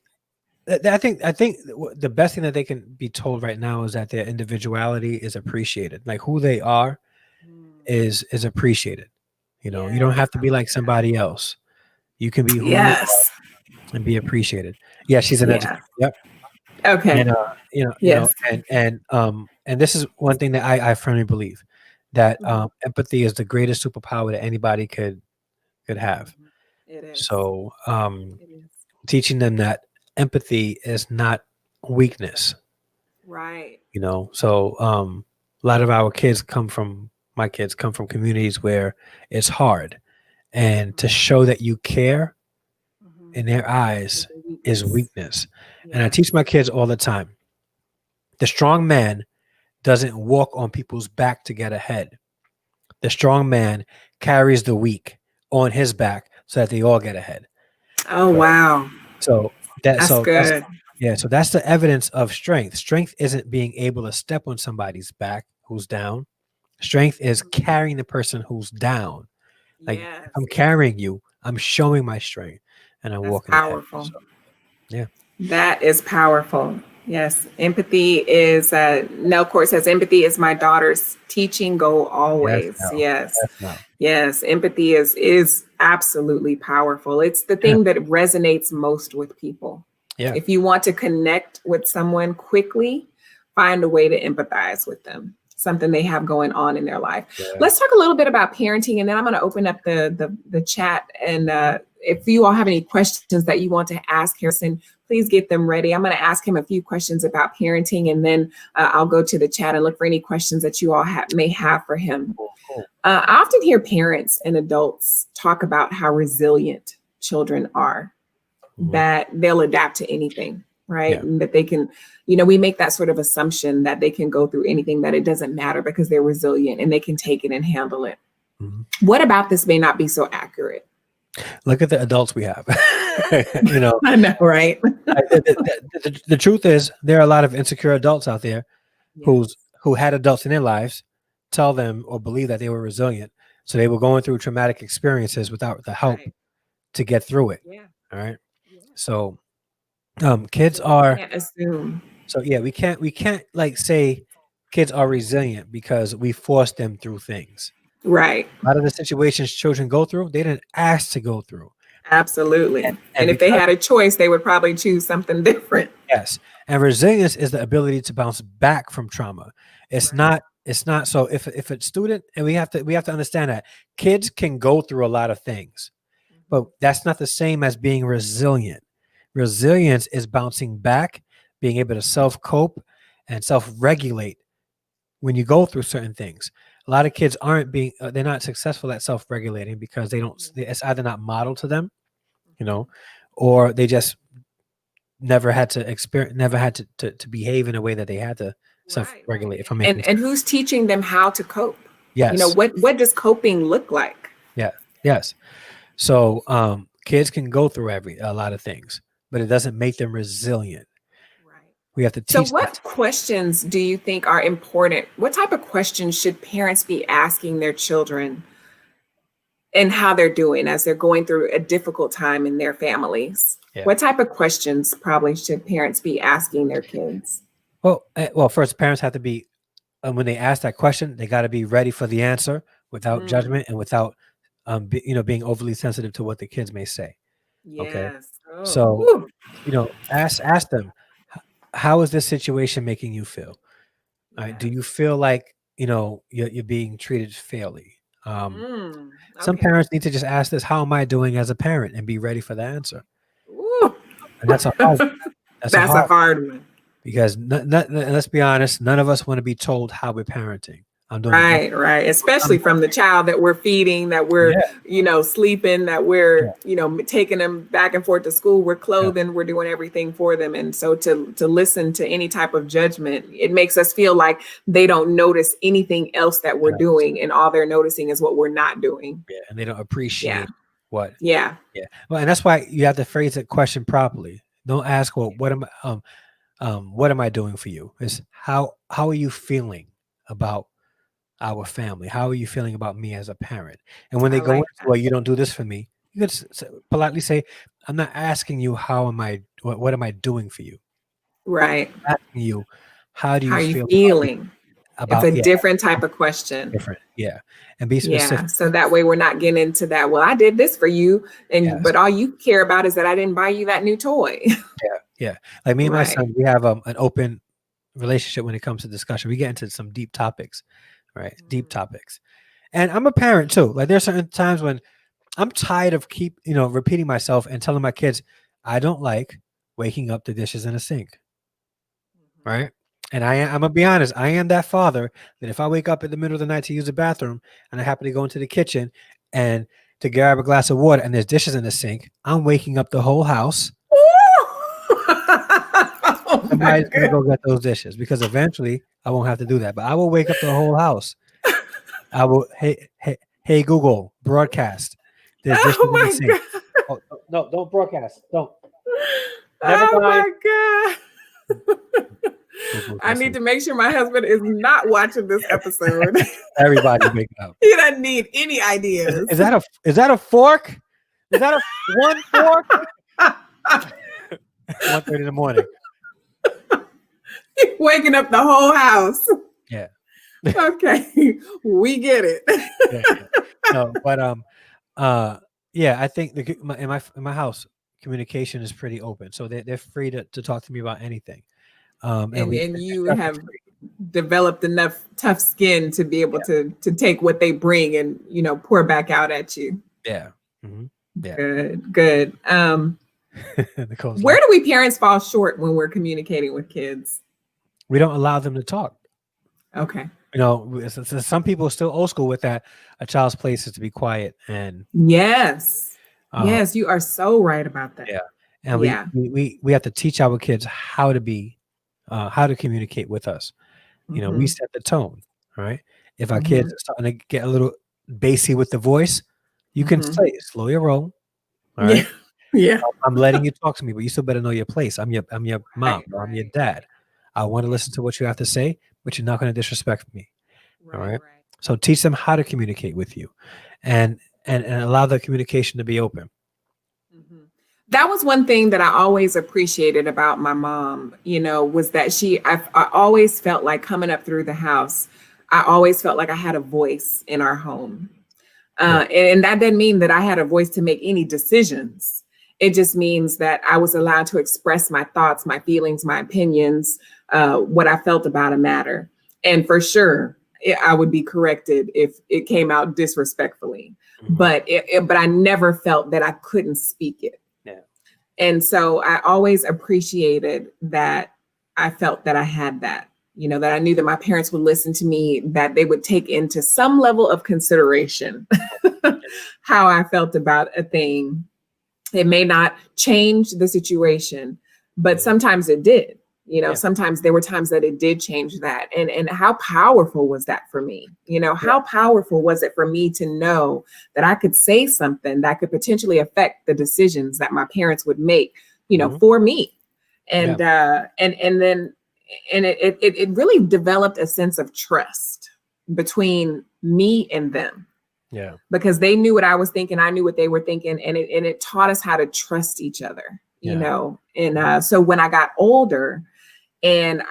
the best thing that they can be told right now is that their individuality is appreciated. Like who they are is appreciated. You don't have to be like somebody else. You can be who you are and be appreciated. Yeah, she's an educator. Yep. Okay. And and this is one thing that I firmly believe, that empathy is the greatest superpower that anybody could have. It is. So teaching them that empathy is not weakness. Right. So a lot of our my kids come from communities where it's hard, and to show that you care in their eyes is weakness. And I teach my kids all the time, the strong man doesn't walk on people's back to get ahead. The strong man carries the weak on his back so that they all get ahead. Oh, wow. So that's good. So that's the evidence of strength. Strength isn't being able to step on somebody's back who's down. Strength is carrying the person who's down. Like if I'm carrying you, I'm showing my strength, and I'm walking. Powerful. Ahead. So, yeah. That is powerful. Yes. Empathy is, Nell Court says, empathy is my daughter's teaching goal Yes, always. no. Yes. Yes, no. Yes. Empathy is absolutely powerful. It's the Yeah. thing that resonates most with people. Yeah. If you want to connect with someone quickly, find a way to empathize with them, something they have going on in their life. Yeah. Let's talk a little bit about parenting, and then I'm going to open up the chat. And if you all have any questions that you want to ask Harrison, please get them ready. I'm going to ask him a few questions about parenting, and then I'll go to the chat and look for any questions that you all may have for him. Cool. I often hear parents and adults talk about how resilient children are, that they'll adapt to anything, right? Yeah. And that they can, we make that sort of assumption that they can go through anything, that it doesn't matter because they're resilient and they can take it and handle it. What about this may not be so accurate? Look at the adults we have. I know, right? The truth is, there are a lot of insecure adults out there who had adults in their lives tell them or believe that they were resilient, so they were going through traumatic experiences without the help to get through it. All right. So kids are, can't assume. So yeah, we can't like say kids are resilient because we forced them through things. Right. A lot of the situations children go through, they didn't ask to go through. Absolutely. And if they had a choice, they would probably choose something different. Yes. And resilience is the ability to bounce back from trauma. It's not so if a student, and we have to understand that kids can go through a lot of things, but that's not the same as being resilient. Resilience is bouncing back, being able to self-cope and self-regulate when you go through certain things. A lot of kids they're not successful at self-regulating because it's either not modeled to them, or they just never had to behave in a way that they had to self-regulate. If I'm making and who's teaching them how to cope? Yes. What does coping look like? Yeah. Yes. So kids can go through a lot of things, but it doesn't make them resilient. We have to teach. So what questions do you think are important? What type of questions should parents be asking their children and how they're doing as they're going through a difficult time in their families? Yeah. What type of questions probably should parents be asking their kids? Well, first, parents have to be, when they ask that question, they got to be ready for the answer without judgment and without, being overly sensitive to what the kids may say. Yes. Okay. So, ask them, how is this situation making you feel? All right. Do you feel like, you're being treated fairly? Some parents need to just ask this, how am I doing as a parent, and be ready for the answer. Ooh. And that's a hard one. That's a hard one. Because let's be honest, none of us want to be told how we're parenting. Right. Especially from the child that we're feeding, that we're, sleeping, that we're, taking them back and forth to school, we're clothing, we're doing everything for them. And so to listen to any type of judgment, it makes us feel like they don't notice anything else that we're doing. And all they're noticing is what we're not doing. Yeah. And they don't appreciate what. Yeah. Yeah. Well, and that's why you have to phrase the question properly. Don't ask, well, what am I doing for you? It's how are you feeling about our family? How are you feeling about me as a parent? And when they go into, well, you don't do this for me, you could politely say, I'm not asking you what am I doing for you? Right. I'm asking you, how are you feeling? About it's a different type of question. Different. Yeah. And be specific. Yeah. So that way we're not getting into that. Well, I did this for you. But all you care about is that I didn't buy you that new toy. Yeah. Like me and my son, we have an open relationship when it comes to discussion. We get into some deep topics, right? Deep topics. And I'm a parent too. Like there's certain times when I'm tired of repeating myself and telling my kids, I don't like waking up the dishes in a sink. Right. And I'm gonna be honest, I am that father that if I wake up in the middle of the night to use the bathroom and I happen to go into the kitchen and to grab a glass of water and there's dishes in the sink, I'm waking up the whole house. Somebody's gonna go get those dishes, because eventually I won't have to do that. But I will wake up the whole house. I will, hey Google, broadcast. There's dishes in the sink. Oh, no, don't broadcast. Don't. Never mind. My God. I need to make sure my husband is not watching this episode. Everybody wake up. He doesn't need any ideas. Is that a fork? Is that one fork? 1:30 in the morning. Waking up the whole house. Yeah. Okay, we get it. Yeah. No, but yeah, I think in my house, communication is pretty open, so they're free to talk to me about anything. And You have developed enough tough skin to be able to take what they bring and pour back out at you. Yeah. Mm-hmm. Yeah. Good. Where do we parents fall short when we're communicating with kids? We don't allow them to talk. Okay. Some people are still old school with that. A child's place is to be quiet. And yes, you are so right about that. Yeah. And we have to teach our kids how to communicate with us. We set the tone, right? If our kids are starting to get a little bassy with the voice, you can say, slow your roll. All right. Yeah. I'm letting you talk to me, but you still better know your place. I'm your mom, or I'm your dad. I want to listen to what you have to say, but you're not going to disrespect me. All right. So teach them how to communicate with you, and allow the communication to be open. That was one thing that I always appreciated about my mom, was that I always felt like coming up through the house, I always felt like I had a voice in our home. And that didn't mean that I had a voice to make any decisions. It just means that I was allowed to express my thoughts, my feelings, my opinions, what I felt about a matter. And for sure, I would be corrected if it came out disrespectfully. But I never felt that I couldn't speak it. Yeah. And so I always appreciated that I felt that I had that, that I knew that my parents would listen to me, that they would take into some level of consideration how I felt about a thing. It may not change the situation, but sometimes it did. Sometimes there were times that it did change that. And how powerful was that for me? How powerful was it for me to know that I could say something that could potentially affect the decisions that my parents would make, for me. And then it really developed a sense of trust between me and them. Yeah. Because they knew what I was thinking. I knew what they were thinking. And it taught us how to trust each other, And so when I got older and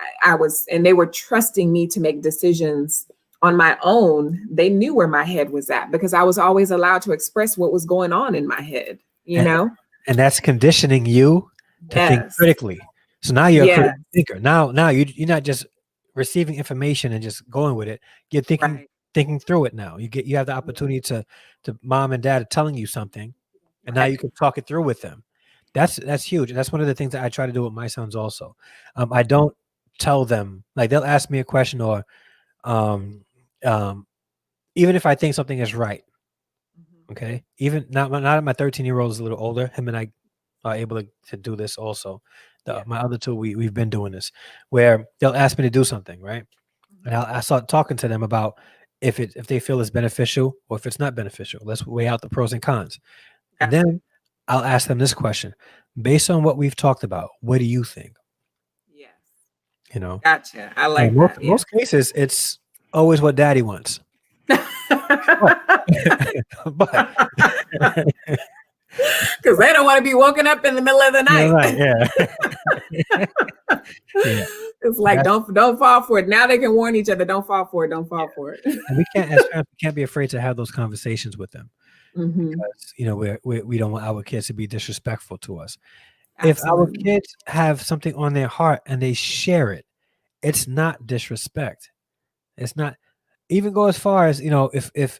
they were trusting me to make decisions on my own, they knew where my head was at because I was always allowed to express what was going on in my head, And that's conditioning you to think critically. So now you're a critical thinker. Now you're not just receiving information and just going with it. You're thinking through it now. You have the opportunity to mom and dad are telling you something, and now you can talk it through with them. That's huge. And that's one of the things that I try to do with my sons also. I don't tell them, like they'll ask me a question or even if I think something is right. Okay. Even not my 13-year-old is a little older. Him and I are able to do this also. My other two, we've been doing this where they'll ask me to do something, right? And I start talking to them about if they feel it's beneficial or if it's not beneficial. Let's weigh out the pros and cons. And then I'll ask them this question. Based on what we've talked about, what do you think? Yes. Gotcha. I like that. Most cases, it's always what daddy wants. But because they don't want to be woken up in the middle of the night. Right, yeah. It's like don't fall for it. Now they can warn each other. Don't fall for it. Don't fall for it. And we can't, as parents, we can't be afraid to have those conversations with them because we don't want our kids to be disrespectful to us. Absolutely. If our kids have something on their heart and they share it, it's not disrespect. It's not. Even go as far as if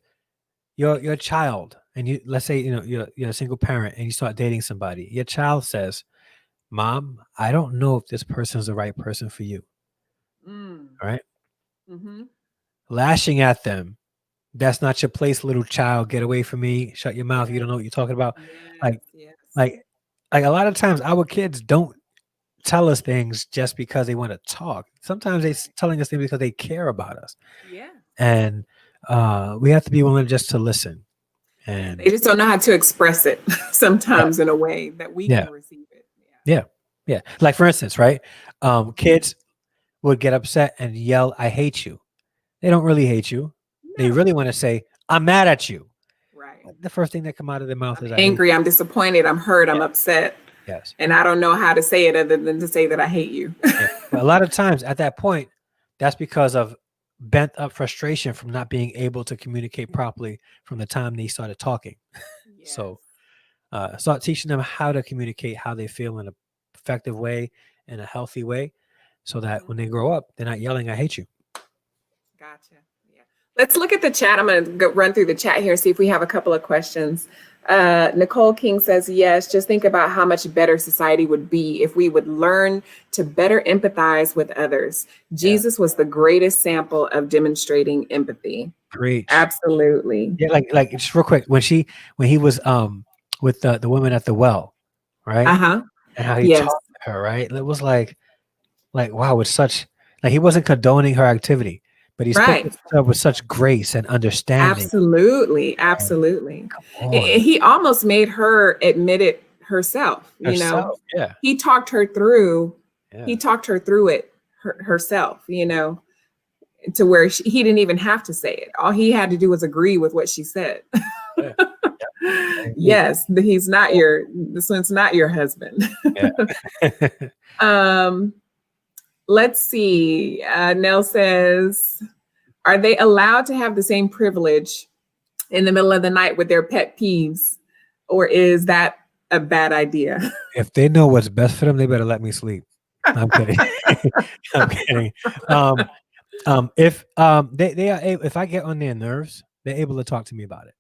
your child and let's say you're a single parent and you start dating somebody, your child says, "Mom, I don't know if this person is the right person for you." All right. Lashing at them, that's not your place, little child. Get away from me. Shut your mouth. You don't know what you're talking about. Like a lot of times our kids don't tell us things just because they want to talk. Sometimes they're telling us things because they care about us. Yeah. And we have to be willing just to listen. And they just don't know how to express it sometimes in a way that we can receive it. Yeah. Like for instance, right? Kids would get upset and yell, "I hate you." They don't really hate you. No. They really want to say, "I'm mad at you." Right. The first thing that come out of their mouth is angry, I'm disappointed, I'm hurt, I'm upset. Yes. And I don't know how to say it other than to say that I hate you. Yeah. But a lot of times at that point, that's because of bent up frustration from not being able to communicate properly from the time they started talking. Yes. So start teaching them how to communicate how they feel in an effective way, in a healthy way, so that when they grow up, they're not yelling, I hate you. Gotcha. Yeah. Let's look at the chat. I'm going to run through the chat here, see if we have a couple of questions. Nicole King says, yes, just think about how much better society would be if we would learn to better empathize with others. Jesus was the greatest sample of demonstrating empathy. Preach. Absolutely. Yeah, like just real quick, when he was with the woman at the well, right? Uh-huh. And how he talked to her, right? It was like wow, with such he wasn't condoning her activity, but he spoke to her with such grace and understanding. Absolutely. Absolutely. He almost made her admit it herself, you know. Yeah. He talked her through it herself, you know, to where he didn't even have to say it. All he had to do was agree with what she said. Yeah. Yes, this one's not your husband. Yeah. Let's see. Nell says, are they allowed to have the same privilege in the middle of the night with their pet peeves, or is that a bad idea? If they know what's best for them, they better let me sleep. I'm kidding. I'm kidding. If they are able, if I get on their nerves, they're able to talk to me about it.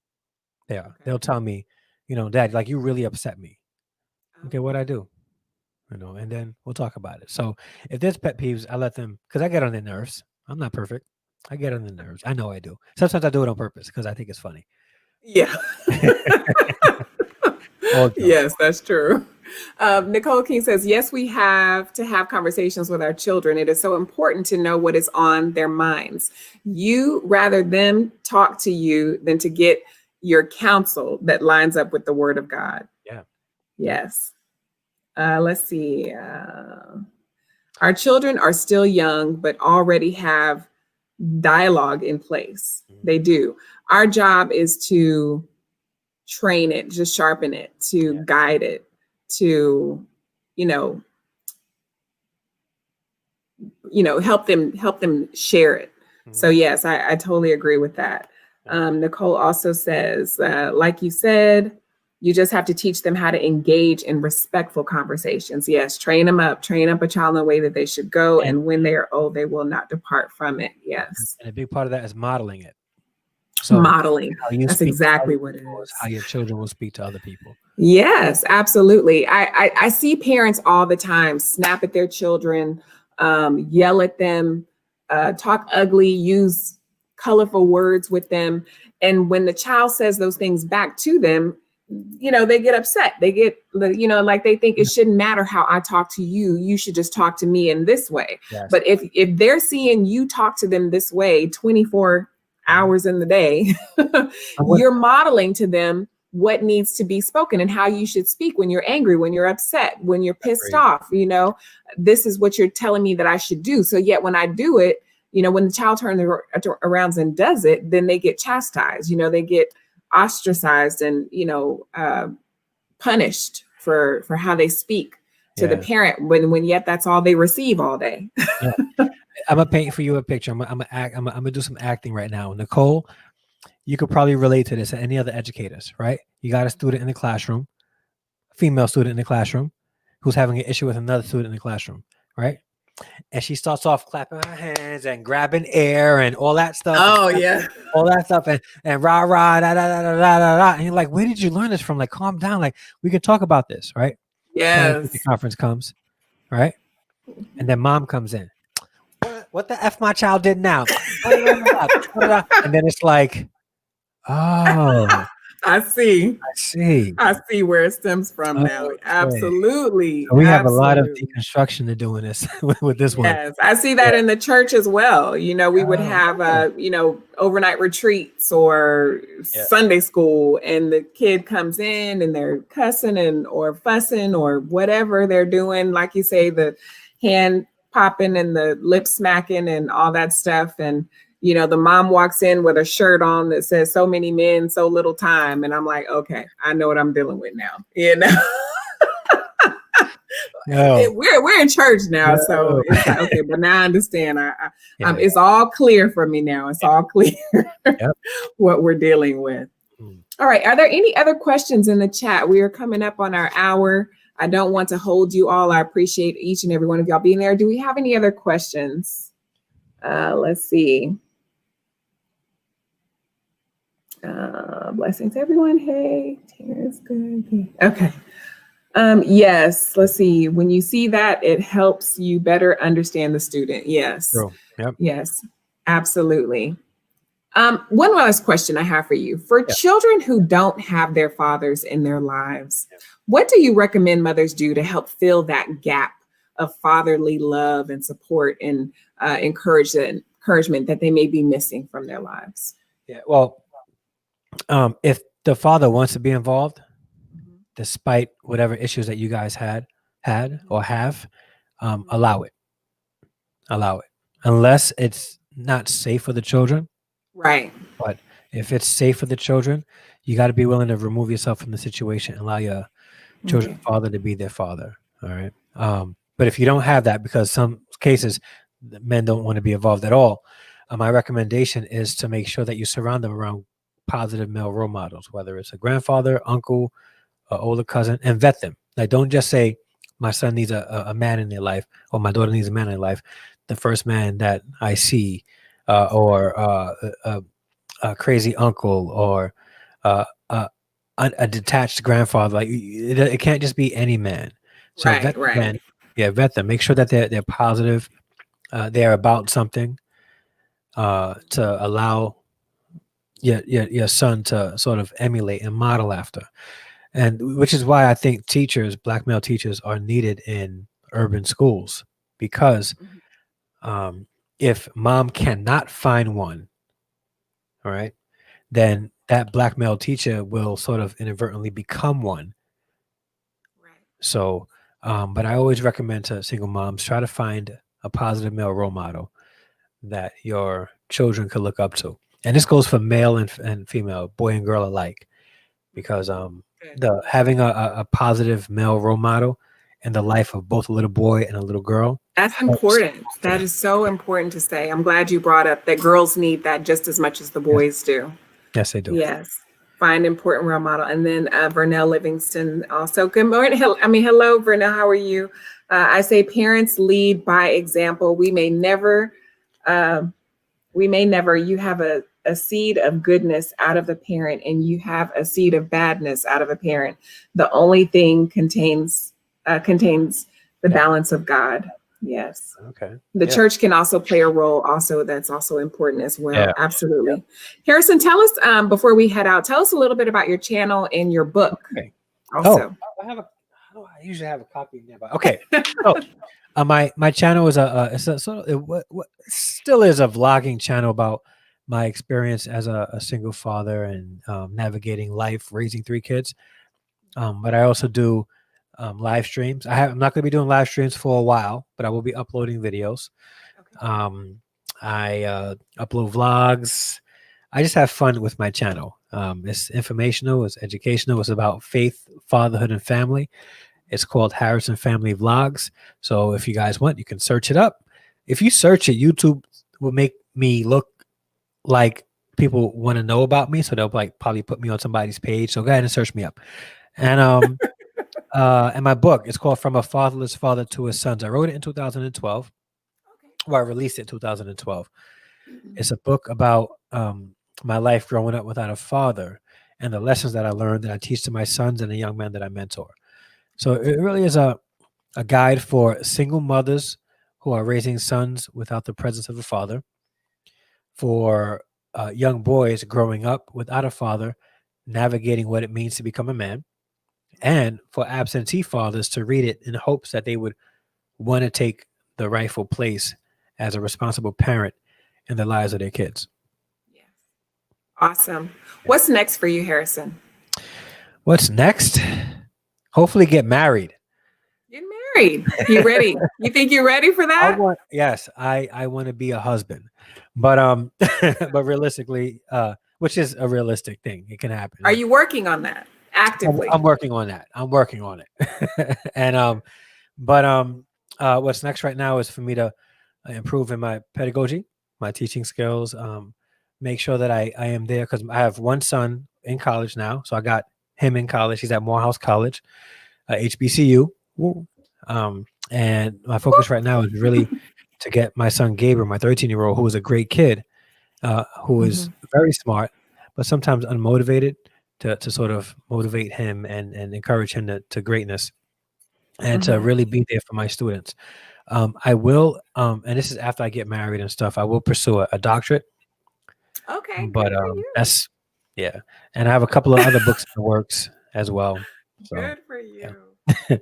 They are. They'll tell me, you know, Dad, like you really upset me. Okay, what'd I do? You know, and then we'll talk about it. So if there's pet peeves, I let them, because I get on their nerves. I'm not perfect. I get on their nerves. I know I do. Sometimes I do it on purpose because I think it's funny. Yeah. Yes, that's true. Nicole King says, yes, we have to have conversations with our children. It is so important to know what is on their minds. You rather them talk to you than to get your counsel that lines up with the word of God. Yeah. Yes. Let's see. Our children are still young, but already have dialogue in place. They do. Our job is to train it, just sharpen it, to guide it, to, help them share it. So yes, I totally agree with that. Nicole also says, like you said, you just have to teach them how to engage in respectful conversations. Yes, train up a child in the way that they should go. And when they are old, they will not depart from it. Yes. And a big part of that is modeling it. So modeling. That's exactly what it is. How your children will speak to other people. Yes, absolutely. I see parents all the time snap at their children, yell at them, talk ugly, use colorful words with them. And when the child says those things back to them, they get upset. They get, like they think it shouldn't matter how I talk to you. You should just talk to me in this way. Yes. But if they're seeing you talk to them this way 24 hours in the day, you're modeling to them what needs to be spoken and how you should speak when you're angry, when you're upset, when you're pissed off. This is what you're telling me that I should do. So yet when I do it, when the child turns around and does it, then they get chastised, they get ostracized and, punished for how they speak to the parent when yet that's all they receive all day. I'm gonna paint for you a picture. I'm gonna do some acting right now. Nicole, you could probably relate to this, and any other educators, right? You got a student in the classroom, a female student in the classroom, who's having an issue with another student in the classroom, right? And she starts off clapping her hands and grabbing air and all that stuff. Oh yeah, all that stuff and rah rah da da da da da da. And you're like, where did you learn this from? Like, calm down. Like, we can talk about this, right? Yes. The conference comes, right? And then mom comes in. What the F my child did now? And then it's like, oh, I see where it stems from now. Absolutely. So we have a lot of deconstruction to do in this with this one. Yes, I see that in the church as well. We would have overnight retreats or Sunday school, and the kid comes in and they're cussing or fussing or whatever they're doing. Like you say, the hand popping and the lip smacking and all that stuff. And the mom walks in with a shirt on that says so many men, so little time. And I'm like, okay, I know what I'm dealing with now. No. we're in church now, so No. it's like, okay, but now I understand. Yeah. It's all clear for me now. It's all clear Yep. what we're dealing with. All right. Are there any other questions in the chat? We are coming up on our hour. I don't want to hold you all. I appreciate each and every one of y'all being there. Do we have any other questions? Let's see. Blessings, everyone. Hey, Tara's good. Okay. Yes. Let's see. When you see that, it helps you better understand the student. Yes. True. Yep. Yes. Absolutely. One last question I have for you. For Yeah. children who don't have their fathers in their lives, what do you recommend mothers do to help fill that gap of fatherly love and support and encouragement that they may be missing from their lives? Yeah. Well, if the father wants to be involved, despite whatever issues that you guys had or have, allow it. Unless it's not safe for the children. Right. But if it's safe for the children, you got to be willing to remove yourself from the situation and allow your children's father to be their father. All right. But if you don't have that, because some cases the men don't want to be involved at all, my recommendation is to make sure that you surround them around positive male role models, whether it's a grandfather, uncle, or older cousin, and vet them. Like, don't just say my son needs a man in their life or my daughter needs a man in their life. The first man that I see, or a crazy uncle, or a detached grandfather. Like, it can't just be any man. So vet them, man. Yeah, vet them. Make sure that they're positive. They're about something, to allow your son to sort of emulate and model after. And which is why I think teachers, black male teachers, are needed in urban schools, because if mom cannot find one, all right, then that black male teacher will sort of inadvertently become one. Right. So, but I always recommend to single moms, try to find a positive male role model that your children could look up to. And this goes for male and female, boy and girl alike, because having a positive male role model in the life of both a little boy and a little girl. That's important. That is so important to say. I'm glad you brought up that girls need that just as much as the boys do. Yes, they do. Yes. Find important role model. And then Vernell Livingston also. Good morning. Hello, Vernell. How are you? I say parents lead by example. We may never, you have a seed of goodness out of the parent, and you have a seed of badness out of a parent. The only thing contains the balance of God. Yes. Okay. The church can also play a role also that's also important as well. Yeah. Absolutely. Yeah. Harrison, tell us, before we head out, tell us a little bit about your channel and your book. Okay. Also. I usually have a copy nearby. Okay. So my channel is what still is a vlogging channel about my experience as a single father and navigating life, raising 3 kids. But I also do live streams. I'm not going to be doing live streams for a while, but I will be uploading videos. Okay. I upload vlogs. I just have fun with my channel. It's informational, it's educational, it's about faith, fatherhood, and family. It's called Harrison Family Vlogs. So if you guys want, you can search it up. If you search it, YouTube will make me look like people want to know about me. So they'll probably put me on somebody's page. So go ahead and search me up. And and my book, it's called From a Fatherless Father to His Sons. I wrote it in 2012. Well, I released it in 2012. It's a book about my life growing up without a father and the lessons that I learned that I teach to my sons and the young men that I mentor. So it really is a guide for single mothers who are raising sons without the presence of a father, for young boys growing up without a father, navigating what it means to become a man, and for absentee fathers to read it in hopes that they would want to take the rightful place as a responsible parent in the lives of their kids. Yes. Awesome. What's next for you, Harrison? What's next? Hopefully get married. Get married. You ready? You think you're ready for that? Yes, I want to be a husband. But but realistically, which is a realistic thing. It can happen. Are you working on that actively? I'm working on that. I'm working on it. And But what's next right now is for me to improve in my pedagogy, my teaching skills, make sure that I am there because I have one son in college now. So I got him in college. He's at Morehouse College, HBCU. Woo. And my focus right now is really to get my son Gabriel, my 13-year-old, who is a great kid, who is very smart, but sometimes unmotivated, to sort of motivate him and encourage him to greatness and to really be there for my students. I will, and this is after I get married and stuff, I will pursue a doctorate. Okay, But good for you. that's, yeah. And I have a couple of other books in the works as well. So, Good for you. yeah.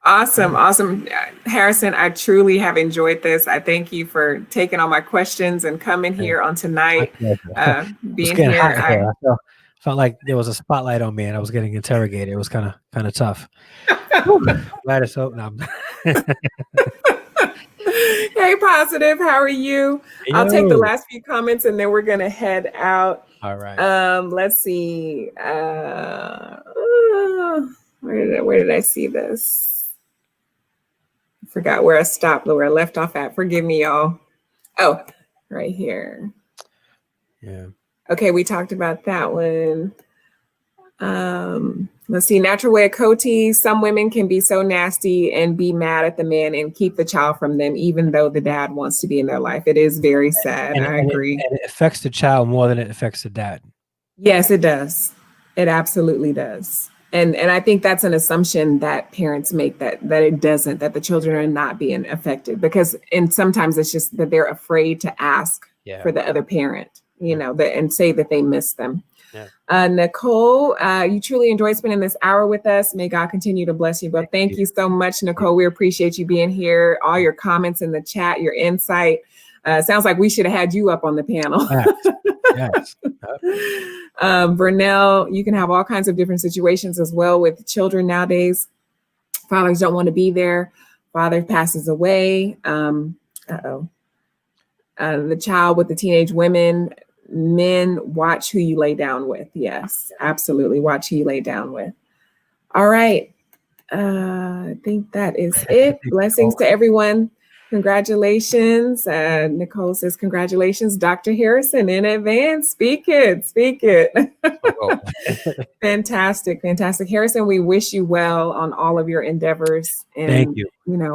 Awesome. Awesome. Harrison, I truly have enjoyed this. I thank you for taking all my questions and coming here on tonight, It was being getting here. hot here. I felt like there was a spotlight on me and I was getting interrogated. It was kind of tough. Glad it's over. No, Hey, Positive, how are you? I'll take the last few comments and then we're going to head out. All right. Let's see. Where did I see this? I forgot where I stopped, where I left off at. Forgive me, y'all. Oh, right here. Yeah. Okay, we talked about that one. Let's see. Natural way of Coty. Some women can be so nasty and be mad at the man and keep the child from them, even though the dad wants to be in their life. It is very sad. I agree. And it affects the child more than it affects the dad. Yes, it does. It absolutely does. And I think that's an assumption that parents make that it doesn't, that the children are not being affected and sometimes it's just that they're afraid to ask for the other parent, and say that they miss them. Yeah. Nicole, you truly enjoyed spending this hour with us. May God continue to bless you. But thank you so much, Nicole. We appreciate you being here. All your comments in the chat, your insight. Sounds like we should have had you up on the panel. Yes. Vernell, you can have all kinds of different situations as well with children nowadays. Fathers don't want to be there. Father passes away. The child with the teenage women. Men, watch who you lay down with. Yes, absolutely. Watch who you lay down with. All right. I think that is it. Blessings to everyone. Congratulations. Nicole says, congratulations, Dr. Harrison, in advance. Speak it. Fantastic. Harrison, we wish you well on all of your endeavors and thank you.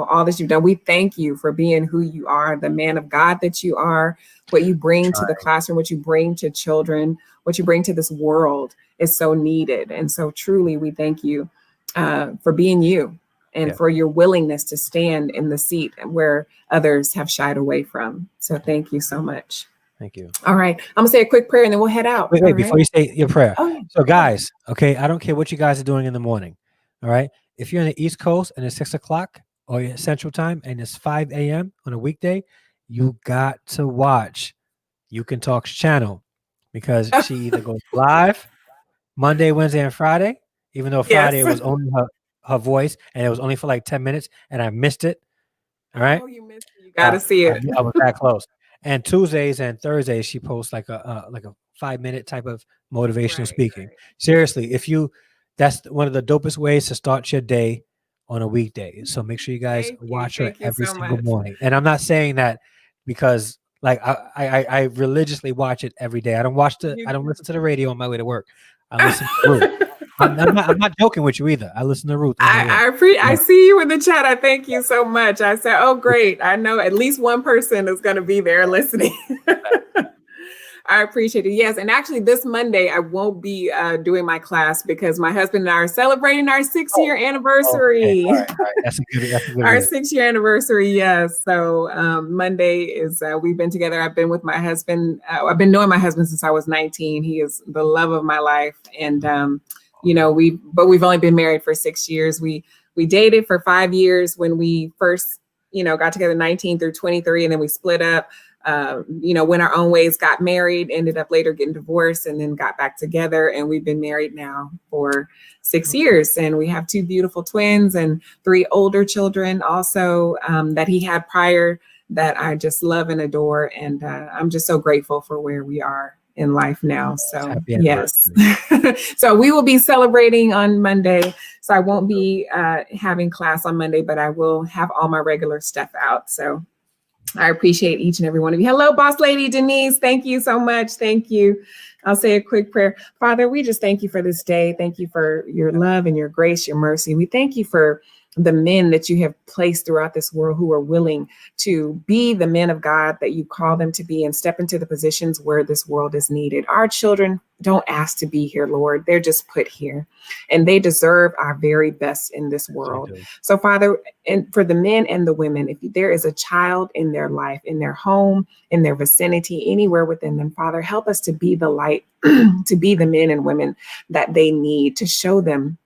All that you've done. We thank you for being who you are, the man of God that you are, what you bring to the classroom, what you bring to children, what you bring to this world is so needed. And so truly, we thank you for being you. And for your willingness to stand in the seat where others have shied away from. So thank you so much. Thank you. All right. I'm going to say a quick prayer and then we'll head out. Wait, before you say your prayer. Oh, yeah. So guys, okay, I don't care what you guys are doing in the morning. All right. If you're on the East Coast and it's 6 o'clock or you're Central Time and it's 5 a.m. on a weekday, you got to watch UCANTALK's channel because she either goes live Monday, Wednesday, and Friday, even though Friday was only her voice and it was only for like 10 minutes and I missed it. All right. Oh, you missed it. You got to see it. I was that close. And Tuesdays and Thursdays, she posts like a 5-minute type of motivational speaking. Right. Seriously, that's one of the dopest ways to start your day on a weekday. So make sure you guys watch her every single morning. And I'm not saying that because like I religiously watch it every day. I don't listen to the radio on my way to work. I listen to Ruth. I'm not joking with you either. I listen to Ruth. I see you in the chat. I thank you so much. I said, oh, great. I know at least one person is going to be there listening. I appreciate it. Yes. And actually this Monday, I won't be doing my class because my husband and I are celebrating our 6-year anniversary. Okay. All right. That's a good our 6-year anniversary. Yes. So Monday is, we've been together. I've been with my husband. I've been knowing my husband since I was 19. He is the love of my life. And, we've only been married for 6 years. We dated for 5 years when we first, got together 19 through 23, and then we split up, went our own ways, got married, ended up later getting divorced, and then got back together. And we've been married now for 6 years. And we have 2 beautiful twins and 3 older children also that he had prior that I just love and adore. And I'm just so grateful for where we are in life now. So Happy yes. anniversary. So we will be celebrating on Monday. So I won't be having class on Monday, but I will have all my regular stuff out. So I appreciate each and every one of you. Hello, boss lady Denise. Thank you so much. Thank you. I'll say a quick prayer. Father, we just thank you for this day. Thank you for your love and your grace, your mercy. We thank you for the men that you have placed throughout this world who are willing to be the men of God that you call them to be and step into the positions where this world is needed. Our children don't ask to be here, Lord. They're just put here, and they deserve our very best in this world. So, Father, and for the men and the women, if there is a child in their life, in their home, in their vicinity, anywhere within them, Father, help us to be the light, to be the men and women that they need, to show them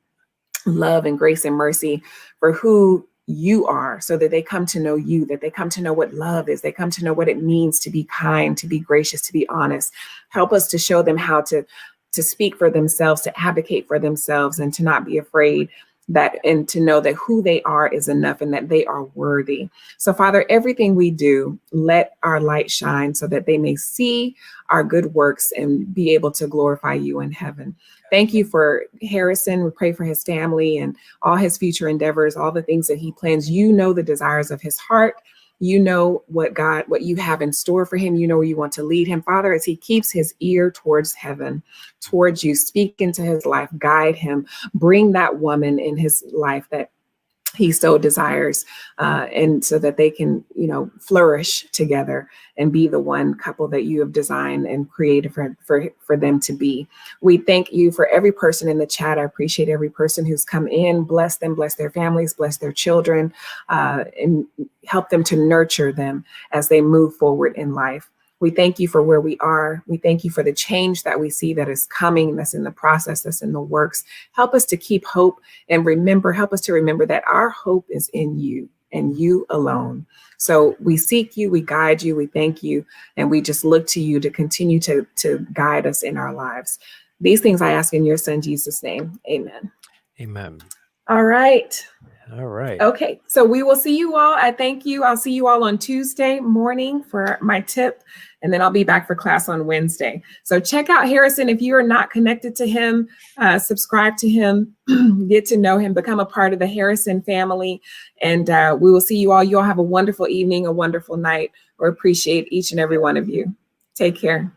love and grace and mercy for who you are, so that they come to know you, that they come to know what love is. They come to know what it means to be kind, to be gracious, to be honest. Help us to show them how to speak for themselves, to advocate for themselves, and to not be afraid that, and to know that who they are is enough and that they are worthy. So, Father, everything we do, let our light shine so that they may see our good works and be able to glorify you in heaven. Thank you for Harrison. We pray for his family and all his future endeavors, all the things that he plans. You know the desires of his heart. You know what you have in store for him. You know where you want to lead him, Father, as he keeps his ear towards heaven, towards you. Speak into his life, guide him, bring that woman in his life that he so desires, and so that they can, flourish together and be the one couple that you have designed and created for them to be. We thank you for every person in the chat. I appreciate every person who's come in. Bless them, bless their families, bless their children, and help them to nurture them as they move forward in life. We thank you for where we are. We thank you for the change that we see that is coming, that's in the process, that's in the works. Help us to keep hope and help us to remember that our hope is in you and you alone. So we seek you, we guide you, we thank you, and we just look to you to continue to guide us in our lives. These things I ask in your son, Jesus' name. Amen. Amen. All right. All right. Okay, so we will see you all. I thank you. I'll see you all on Tuesday morning for my tip, and then I'll be back for class on Wednesday. So check out Harrison. If you are not connected to him, subscribe to him, get to know him, become a part of the Harrison family, and we will see you all. You all have a wonderful evening, a wonderful night. We appreciate each and every one of you. Take care.